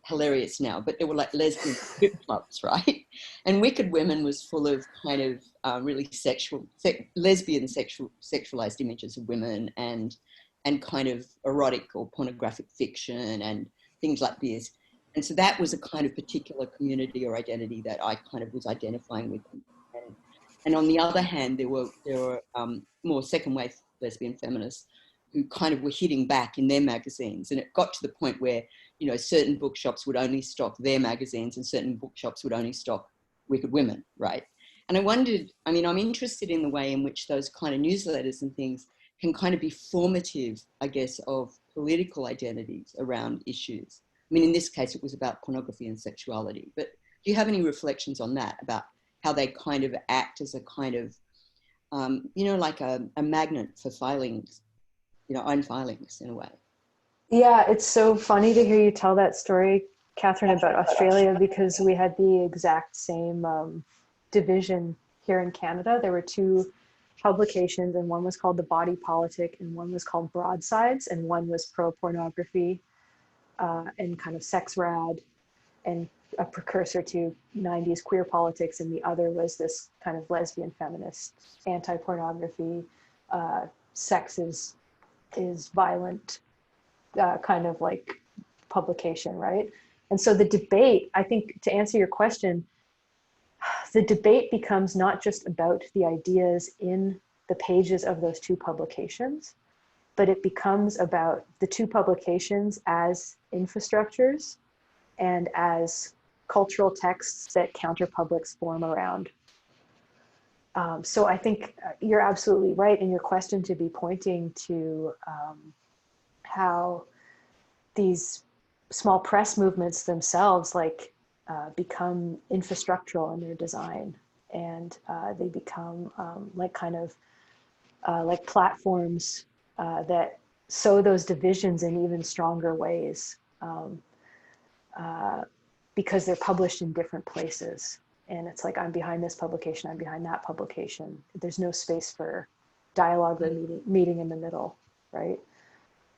hilarious now, but there were like lesbian strip clubs, right? And Wicked Women was full of kind of really lesbian sexualized images of women and kind of erotic or pornographic fiction and things like this. And so that was a kind of particular community or identity that I kind of was identifying with. And on the other hand, there were more second wave lesbian feminists who kind of were hitting back in their magazines. And it got to the point where, you know, certain bookshops would only stock their magazines and certain bookshops would only stock Wicked Women, right? And I wondered, I mean, I'm interested in the way in which those kind of newsletters and things can kind of be formative, I guess, of political identities around issues. I mean, in this case, it was about pornography and sexuality. But do you have any reflections on that, about how they kind of act as a kind of, you know, like a magnet for filings, you know, own filings in a way? Yeah, it's so funny to hear you tell that story, Catherine, about Australia, because we had the exact same division here in Canada. There were two publications, and one was called The Body Politic and one was called Broadsides, and one was pro-pornography and kind of sex rad and a precursor to 90s queer politics, and the other was this kind of lesbian feminist, anti-pornography, sex is violent kind of like publication, right? And so the debate, I think, to answer your question, the debate becomes not just about the ideas in the pages of those two publications, but it becomes about the two publications as infrastructures and as cultural texts that counterpublics form around. So I think you're absolutely right in your question to be pointing to how these small press movements themselves like become infrastructural in their design, and they become like kind of like platforms that sow those divisions in even stronger ways, because they're published in different places. And it's like, I'm behind this publication, I'm behind that publication. There's no space for dialogue or meeting in the middle, right?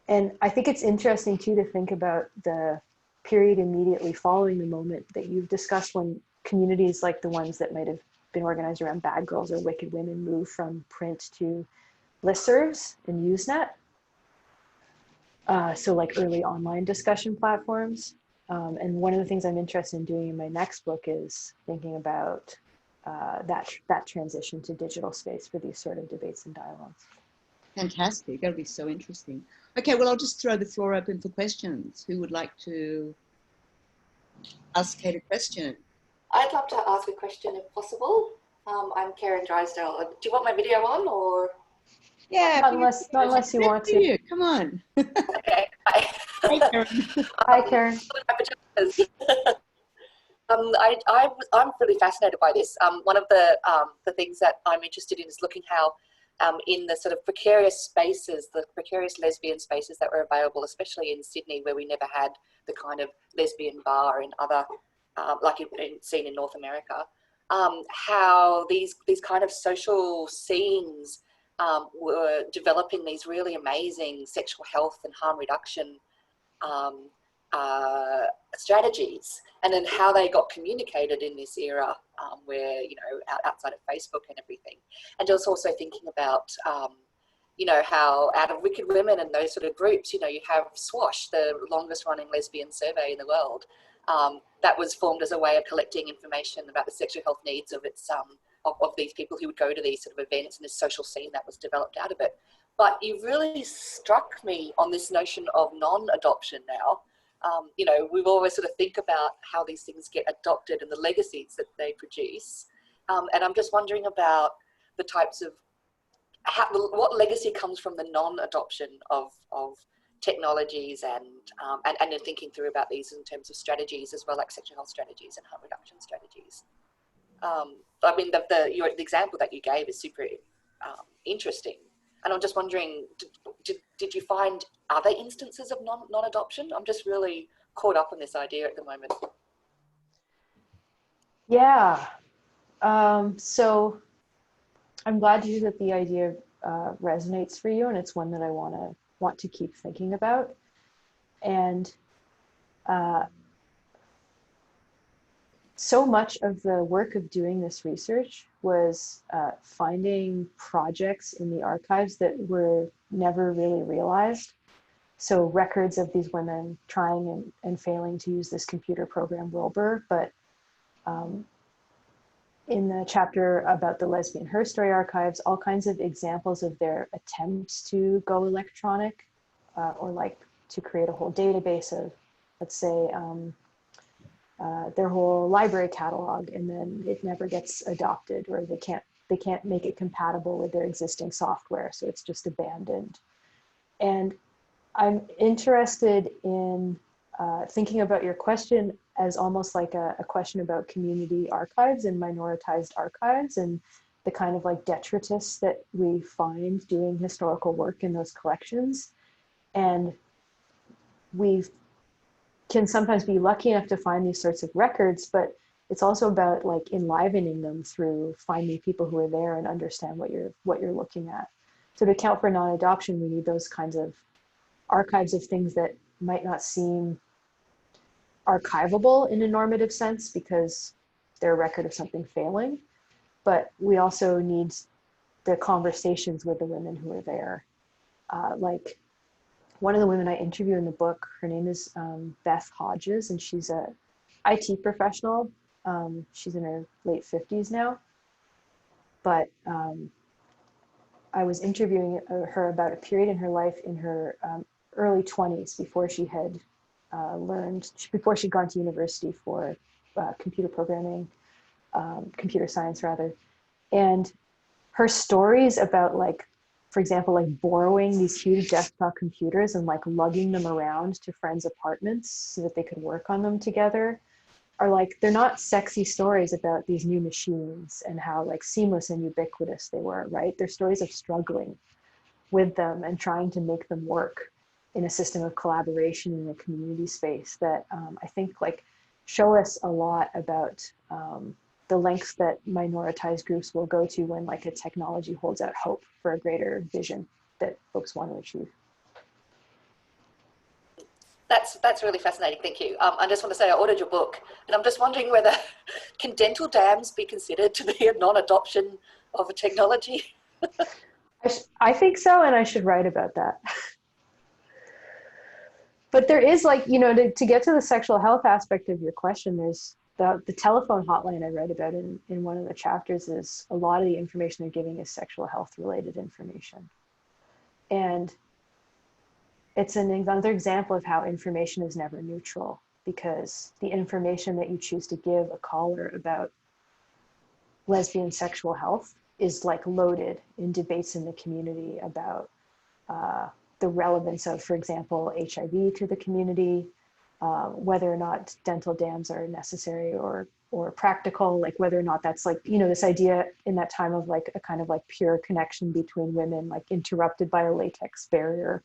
And I think it's interesting too to think about the period immediately following the moment that you've discussed, when communities like the ones that might have been organized around Bad Girls or Wicked Women move from print to listservs and Usenet. So like early online discussion platforms. And one of the things I'm interested in doing in my next book is thinking about that transition to digital space for these sort of debates and dialogues. Fantastic. That'll be so interesting. Okay, well, I'll just throw the floor open for questions. Who would like to ask Cait a question? I'd love to ask a question if possible. I'm Karen Drysdale. Do you want my video on, or? Yeah, not unless you want to. Come on. Okay. Hey, Karen. Hi, Karen. I'm really fascinated by this. One of the things that I'm interested in is looking how in the sort of precarious spaces, the precarious lesbian spaces that were available, especially in Sydney, where we never had the kind of lesbian bar in other, like seen in North America, how these kind of social scenes were developing these really amazing sexual health and harm reduction strategies, and then how they got communicated in this era where, you know, outside of Facebook and everything. And just also thinking about, you know, how out of Wicked Women and those sort of groups, you know, you have SWASH, the longest running lesbian survey in the world, that was formed as a way of collecting information about the sexual health needs of its of these people who would go to these sort of events, and this social scene that was developed out of it. But you really struck me on this notion of non-adoption now. You know, we've always sort of think about how these things get adopted and the legacies that they produce. And I'm just wondering about the types of, what legacy comes from the non-adoption of technologies, and then thinking through about these in terms of strategies as well, like sexual health strategies and harm reduction strategies. I mean, the example that you gave is super interesting. And I'm just wondering, did you find other instances of non-adoption? I'm just really caught up in this idea at the moment. Yeah. So I'm glad to hear that the idea resonates for you, and it's one that I want to keep thinking about. And so much of the work of doing this research was finding projects in the archives that were never really realized. So records of these women trying and failing to use this computer program Wilbur, but in the chapter about the Lesbian Her Story archives, all kinds of examples of their attempts to go electronic, or like to create a whole database of, let's say, their whole library catalog, and then it never gets adopted, or they can't make it compatible with their existing software, so it's just abandoned. And I'm interested in thinking about your question as almost like a question about community archives and minoritized archives, and the kind of like detritus that we find doing historical work in those collections. And we can sometimes be lucky enough to find these sorts of records, but it's also about like enlivening them through finding people who are there and understand what you're looking at. So to account for non-adoption, we need those kinds of archives of things that might not seem archivable in a normative sense because they're a record of something failing, but we also need the conversations with the women who are there. Like one of the women I interview in the book, her name is Beth Hodges, and she's a IT professional. She's in her late 50s now, but I was interviewing her about a period in her life in her early 20s before she had before she'd gone to university for computer programming, computer science rather. And her stories about like for example, like borrowing these huge desktop computers and like lugging them around to friends' apartments so that they could work on them together, are like, they're not sexy stories about these new machines and how like seamless and ubiquitous they were, right? They're stories of struggling with them and trying to make them work in a system of collaboration in a community space that I think like show us a lot about the lengths that minoritized groups will go to when like a technology holds out hope for a greater vision that folks want to achieve. That's really fascinating. Thank you. I just want to say I ordered your book, and I'm just wondering whether can dental dams be considered to be a non-adoption of a technology? I think so, and I should write about that. But there is like, you know, to get to the sexual health aspect of your question, there's the telephone hotline I read about in one of the chapters is a lot of the information they're giving is sexual health related information. And it's another example of how information is never neutral, because the information that you choose to give a caller about lesbian sexual health is like loaded in debates in the community about the relevance of, for example, HIV to the community, whether or not dental dams are necessary or practical, like whether or not that's like, you know, this idea in that time of like a kind of like pure connection between women, like interrupted by a latex barrier.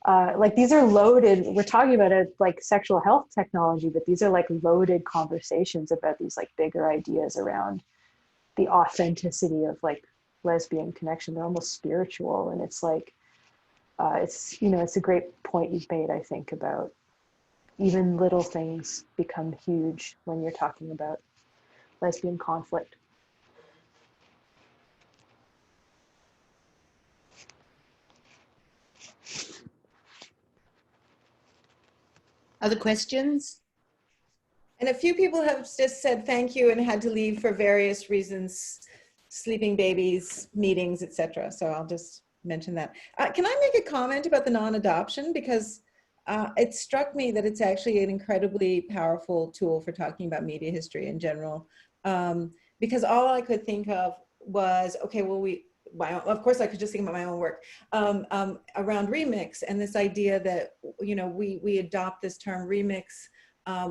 Like these are loaded, we're talking about a like sexual health technology, but these are like loaded conversations about these like bigger ideas around the authenticity of like lesbian connection. They're almost spiritual, and it's like, it's, you know, it's a great point you've made, I think, about even little things become huge when you're talking about lesbian conflict. Other questions? And a few people have just said thank you and had to leave for various reasons, sleeping babies, meetings, etc. So I'll just mention that. Can I make a comment about the non-adoption? Because it struck me that it's actually an incredibly powerful tool for talking about media history in general. Because all I could think of was, okay, well, of course I could just think about my own work around remix, and this idea that, you know, we adopt this term remix,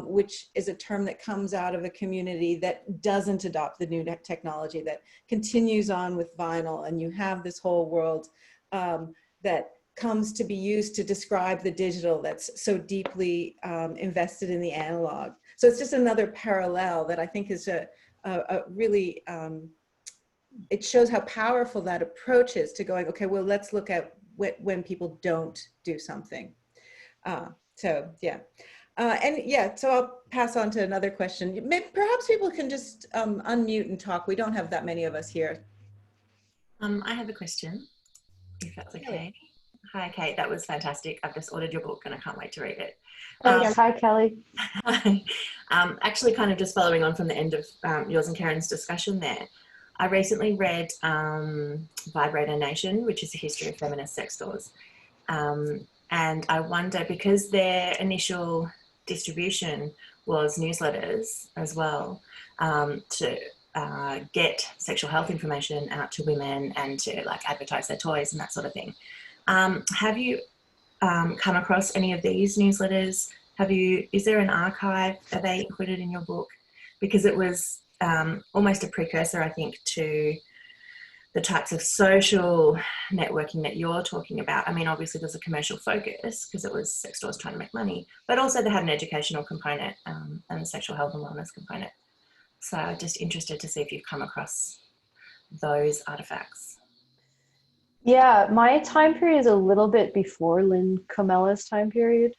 which is a term that comes out of a community that doesn't adopt the new technology, that continues on with vinyl, and you have this whole world that comes to be used to describe the digital that's so deeply invested in the analog. So it's just another parallel that I think is a really, it shows how powerful that approach is to going, okay, well, let's look at when people don't do something. So yeah. And yeah, so I'll pass on to another question. Perhaps people can just unmute and talk. We don't have that many of us here. I have a question, if that's okay. Hi, Kate, that was fantastic. I've just ordered your book and I can't wait to read it. Hi, Kelly. Actually, kind of just following on from the end of yours and Karen's discussion there, I recently read Vibrator Nation, which is a history of feminist sex stores. And I wonder, because their initial distribution was newsletters as well, to get sexual health information out to women and to like advertise their toys and that sort of thing. Have you come across any of these newsletters? Is there an archive? Are they included in your book? Because it was almost a precursor, I think, to the types of social networking that you're talking about. I mean, obviously there's a commercial focus because it was sex stores trying to make money, but also they had an educational component and a sexual health and wellness component. So I'm just interested to see if you've come across those artifacts. Yeah, my time period is a little bit before Lynn Comella's time period.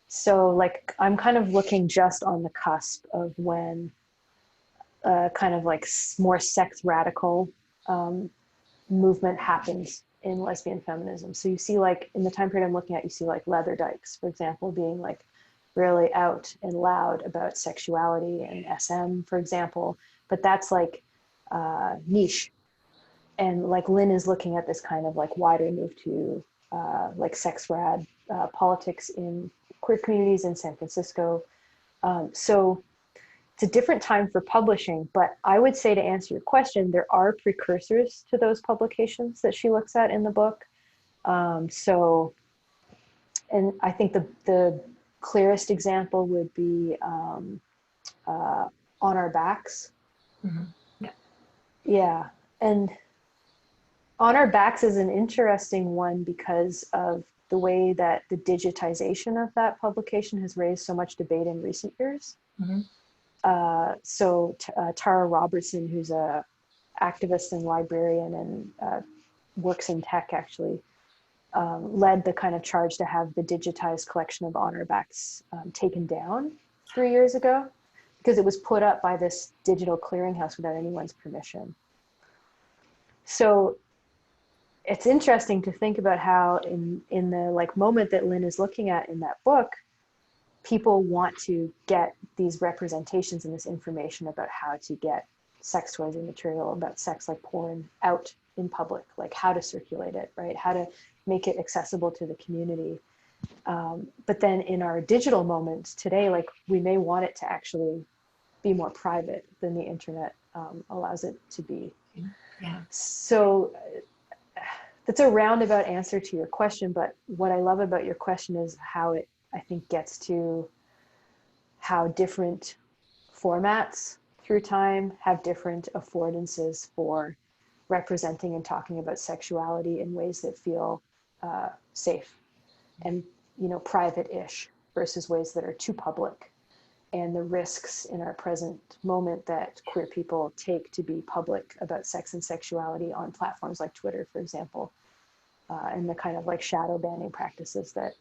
So like, I'm kind of looking just on the cusp of when kind of like more sex radical movement happens in lesbian feminism. So you see like in the time period I'm looking at, you see like Leather Dykes, for example, being like really out and loud about sexuality and SM, for example, but that's like niche. And like Lynn is looking at this kind of like wider move to like sex rad politics in queer communities in San Francisco. So it's a different time for publishing, but I would say, to answer your question, there are precursors to those publications that she looks at in the book. So, and I think the clearest example would be On Our Backs. Mm-hmm. Yeah. Yeah. And On Our Backs is an interesting one because of the way that the digitization of that publication has raised so much debate in recent years. Mm-hmm. So Tara Robertson, who's a activist and librarian and works in tech, actually led the kind of charge to have the digitized collection of On Our Backs taken down 3 years ago, because it was put up by this digital clearinghouse without anyone's permission. So it's interesting to think about how in the like moment that Lynn is looking at in that book, people want to get these representations and this information about how to get sex toys and material about sex, like porn, out in public, like how to circulate it, right? How to make it accessible to the community. But then in our digital moments today, like we may want it to actually be more private than the internet allows it to be. Yeah. So that's a roundabout answer to your question, but what I love about your question is how it, I think, gets to how different formats through time have different affordances for representing and talking about sexuality in ways that feel safe and, you know, private-ish versus ways that are too public, and the risks in our present moment that queer people take to be public about sex and sexuality on platforms like Twitter, for example, and the kind of like shadow banning practices that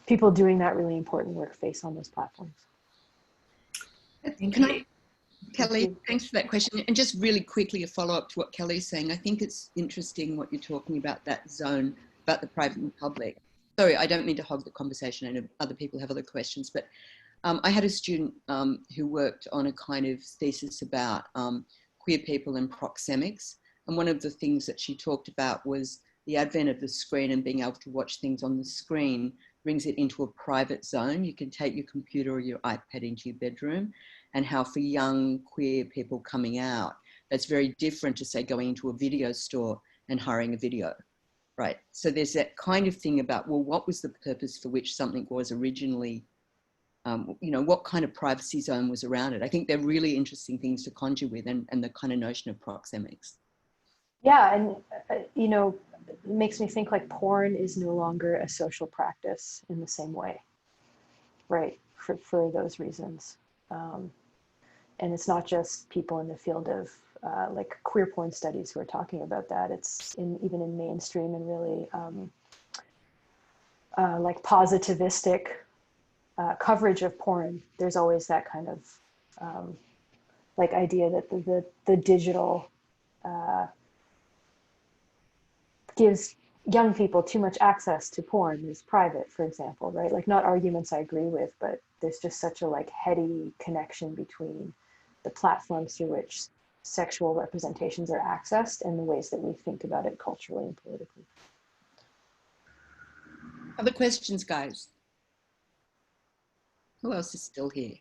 people doing that really important work face on those platforms. Thank you. Kelly, thanks for that question. And just really quickly, a follow-up to what Kelly's saying. I think it's interesting what you're talking about, that zone, about the private and public. Sorry, I don't mean to hog the conversation. I know other people have other questions, but I had a student who worked on a kind of thesis about queer people and proxemics. And one of the things that she talked about was the advent of the screen and being able to watch things on the screen brings it into a private zone. You can take your computer or your iPad into your bedroom, and how for young queer people coming out, that's very different to, say, going into a video store and hiring a video, right? So there's that kind of thing about, well, what was the purpose for which something was originally, you know, what kind of privacy zone was around it? I think they're really interesting things to conjure with, and the kind of notion of proxemics. Yeah, and you know, it makes me think like porn is no longer a social practice in the same way, right? For those reasons. And it's not just people in the field of like queer porn studies who are talking about that. It's even in mainstream and really like positivistic coverage of porn. There's always that kind of like idea that the digital gives young people too much access to porn is private, for example, right? Like, not arguments I agree with, but there's just such a like heady connection between the platforms through which sexual representations are accessed and the ways that we think about it culturally and politically. Other questions, guys? Who else is still here?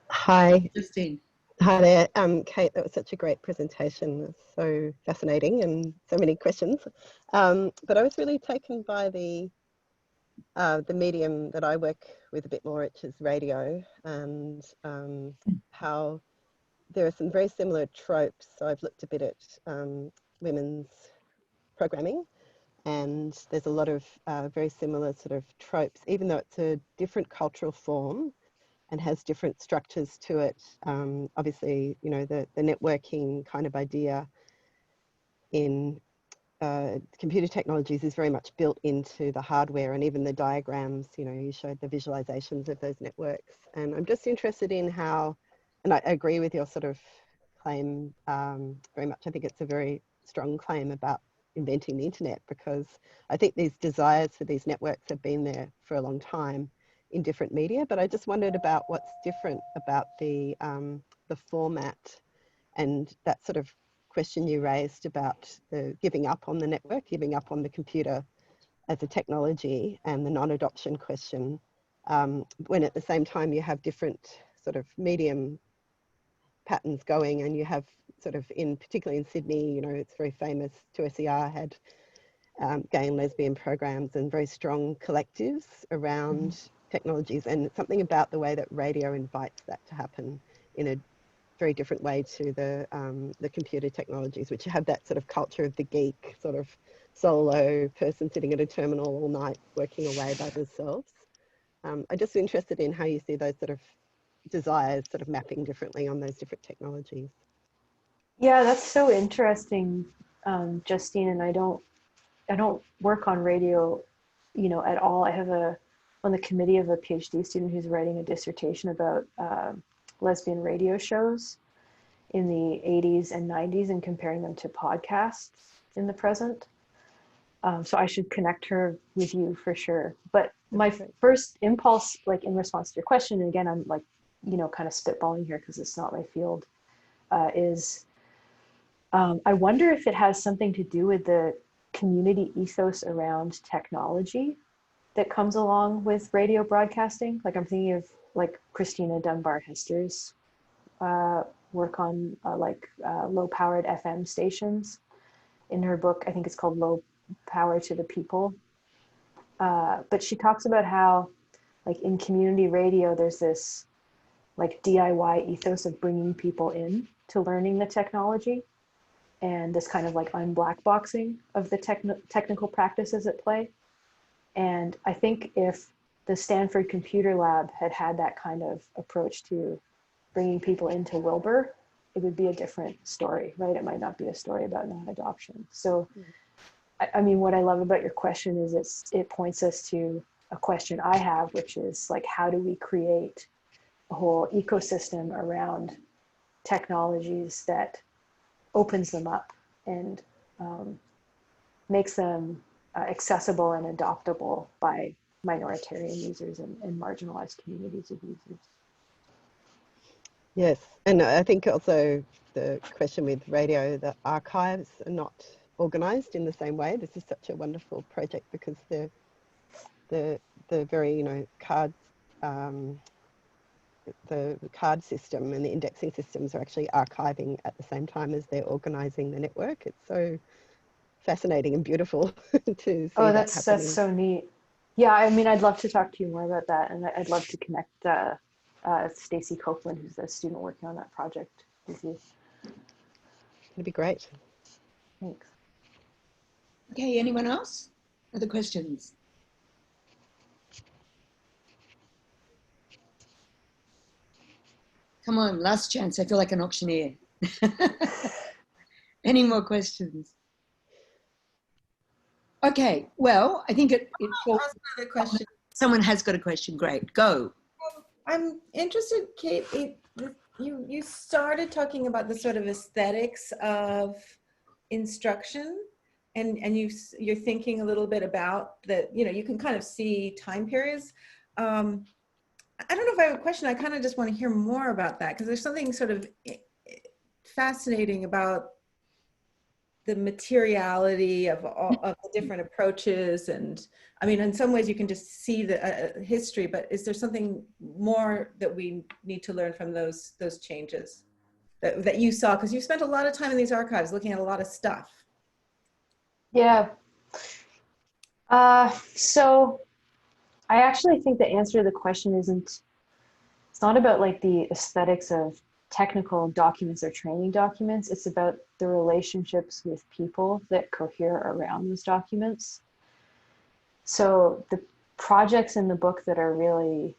Hi. Justine. Hi there. Cait, that was such a great presentation. It was so fascinating and so many questions. But I was really taken by the medium that I work with a bit more, which is radio, and how there are some very similar tropes. So I've looked a bit at women's programming, and there's a lot of very similar sort of tropes, even though it's a different cultural form and has different structures to it. Obviously, you know, the networking kind of idea in computer technologies is very much built into the hardware, and even the diagrams, you know, you showed the visualizations of those networks. And I'm just interested in how, and I agree with your sort of claim very much. I think it's a very strong claim about inventing the internet, because I think these desires for these networks have been there for a long time in different media, but I just wondered about what's different about the format, and that sort of question you raised about the giving up on the network, giving up on the computer as a technology, and the non-adoption question when at the same time you have different sort of medium patterns going, and you have sort of particularly in Sydney, you know, it's very famous, 2SER had gay and lesbian programs and very strong collectives around technologies, and something about the way that radio invites that to happen in a very different way to the computer technologies, which have that sort of culture of the geek, sort of solo person sitting at a terminal all night working away by themselves. I'm just interested in how you see those sort of desires sort of mapping differently on those different technologies. Yeah, that's so interesting, Justine. And I don't work on radio, you know, at all. I have on the committee of a PhD student who's writing a dissertation about lesbian radio shows in the 80s and 90s and comparing them to podcasts in the present. So I should connect her with you for sure. But my first impulse, like in response to your question, and again, I'm like, you know, kind of spitballing here because it's not my field, is I wonder if it has something to do with the community ethos around technology that comes along with radio broadcasting. Like I'm thinking of like Christina Dunbar Hester's work on low-powered FM stations. In her book, I think it's called Low Power to the People. But she talks about how like in community radio, there's this like DIY ethos of bringing people in to learning the technology, and this kind of like unblackboxing of the technical practices at play. And I think if the Stanford Computer Lab had that kind of approach to bringing people into Wilbur, it would be a different story, right? It might not be a story about non-adoption. So, I mean, what I love about your question is it points us to a question I have, which is like, how do we create a whole ecosystem around technologies that opens them up and makes them accessible and adoptable by minoritarian users and marginalized communities of users. Yes, and I think also the question with radio, the archives are not organised in the same way. This is such a wonderful project because the very, you know, cards, the card system and the indexing systems are actually archiving at the same time as they're organising the network. It's so fascinating and beautiful to see that happening. That's so neat. Yeah, I mean, I'd love to talk to you more about that, and I'd love to connect Stacey Copeland, who's the student working on that project, with you. It'd be great. Thanks. Okay, anyone else? Other questions? Come on, last chance. I feel like an auctioneer. Any more questions? Okay, well, I think Another question. Someone has got a question. Great, go. I'm interested, Cait, you started talking about the sort of aesthetics of instruction, and you're thinking a little bit about that, you know, you can kind of see time periods. I don't know if I have a question. I kind of just want to hear more about that, because there's something sort of fascinating about the materiality of all of the different approaches. And I mean, in some ways you can just see the history, but is there something more that we need to learn from those changes that you saw? Because you spent a lot of time in these archives looking at a lot of stuff. Yeah. So I actually think the answer to the question it's not about like the aesthetics of technical documents or training documents. It's about the relationships with people that cohere around those documents. So the projects in the book that are really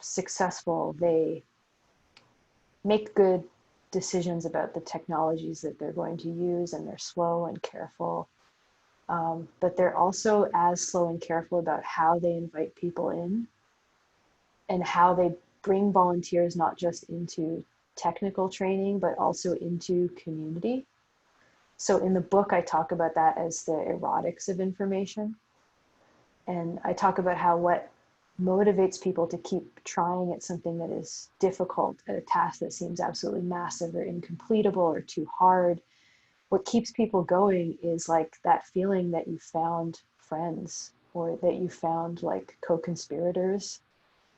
successful, they make good decisions about the technologies that they're going to use, and they're slow and careful. But they're also as slow and careful about how they invite people in and how they bring volunteers not just into technical training, but also into community. So in the book, I talk about that as the erotics of information. And I talk about how what motivates people to keep trying at something that is difficult, at a task that seems absolutely massive or incompletable or too hard. What keeps people going is like that feeling that you found friends, or that you found like co-conspirators,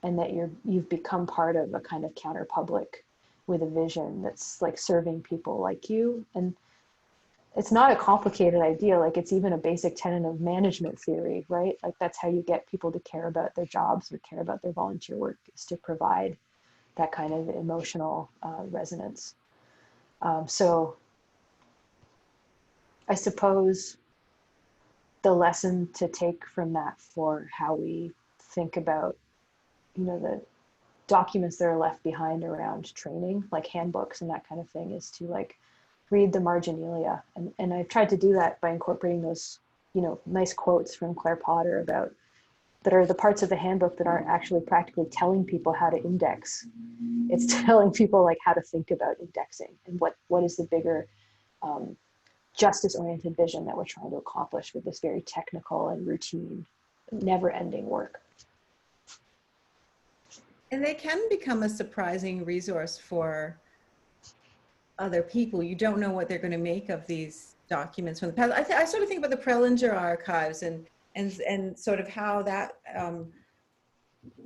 and that you've become part of a kind of counter public with a vision that's like serving people like you. And it's not a complicated idea. Like, it's even a basic tenet of management theory, right? Like, that's how you get people to care about their jobs or care about their volunteer work, is to provide that kind of emotional resonance. So I suppose the lesson to take from that for how we think about, you know, the documents that are left behind around training, like handbooks and that kind of thing, is to like read the marginalia. And I've tried to do that by incorporating those, you know, nice quotes from Claire Potter about, that are the parts of the handbook that aren't actually practically telling people how to index. It's telling people like how to think about indexing and what is the bigger justice-oriented vision that we're trying to accomplish with this very technical and routine, never-ending work. And they can become a surprising resource for other people. You don't know what they're going to make of these documents from the past. I sort of think about the Prelinger archives and sort of how that,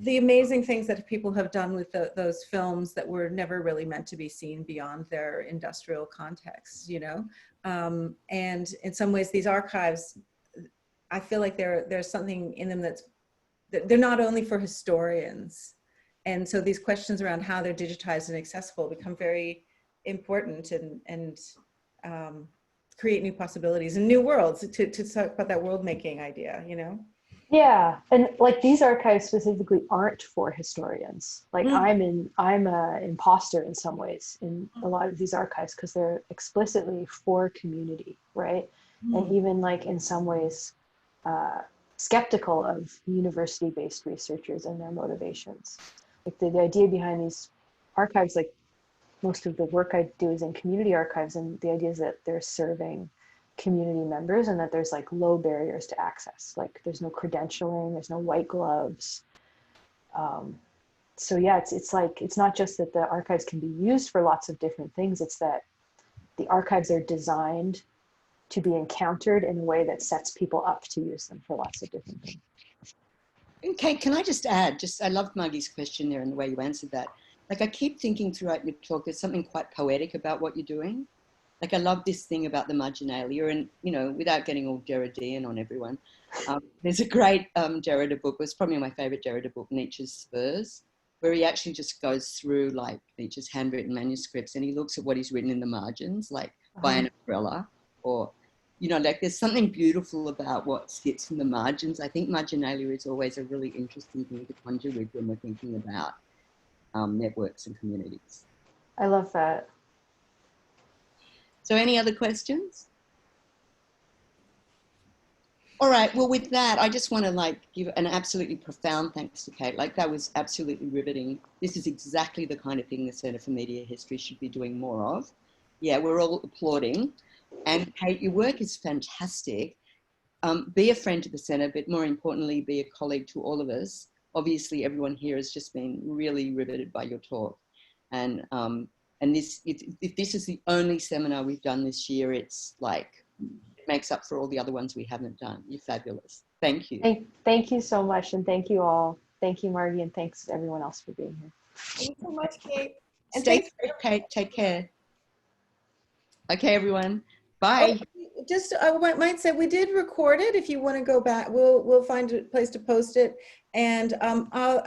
the amazing things that people have done with those films that were never really meant to be seen beyond their industrial context, you know? And in some ways, these archives, I feel like there's something in them they're not only for historians. And so these questions around how they're digitized and accessible become very important and create new possibilities and new worlds, to talk about that world making idea, you know? Yeah, and like these archives specifically aren't for historians. Like I'm an imposter in some ways in a lot of these archives because they're explicitly for community, right? And even like in some ways skeptical of university-based researchers and their motivations. Like the idea behind these archives, like most of the work I do is in community archives, and the idea is that they're serving community members and that there's like low barriers to access. Like there's no credentialing, there's no white gloves. So yeah, it's like, it's not just that the archives can be used for lots of different things, it's that the archives are designed to be encountered in a way that sets people up to use them for lots of different things. Okay, can I just add, I loved Margie's question there and the way you answered that. Like I keep thinking throughout your talk, there's something quite poetic about what you're doing. Like I love this thing about the marginalia, and, you know, without getting all Derridean on everyone, there's a great Derrida book, it's probably my favorite Derrida book, Nietzsche's Spurs, where he actually just goes through like Nietzsche's handwritten manuscripts and he looks at what he's written in the margins, like by an umbrella, or, you know, like there's something beautiful about what sits in the margins. I think marginalia is always a really interesting thing to conjure with when we're thinking about networks and communities. I love that. So any other questions? All right, well with that, I just want to like give an absolutely profound thanks to Cait. Like that was absolutely riveting. This is exactly the kind of thing the Centre for Media History should be doing more of. Yeah, we're all applauding. And Cait, your work is fantastic. Be a friend to the Centre, but more importantly, be a colleague to all of us. Obviously, everyone here has just been really riveted by your talk. And this, if this is the only seminar we've done this year, it's like, it makes up for all the other ones we haven't done. You're fabulous. Thank you. Thank you so much. And thank you all. Thank you, Margie, and thanks to everyone else for being here. Thanks so much, Cait. And Stay safe, Cait. Take care. Okay, everyone. Bye. Oh, just I might say we did record it. If you want to go back, we'll find a place to post it. And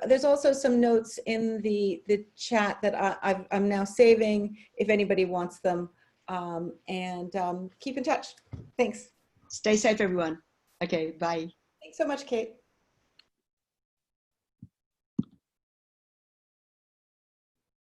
there's also some notes in the chat that I'm now saving if anybody wants them. And keep in touch. Thanks. Stay safe, everyone. Okay, bye. Thanks so much, Cait.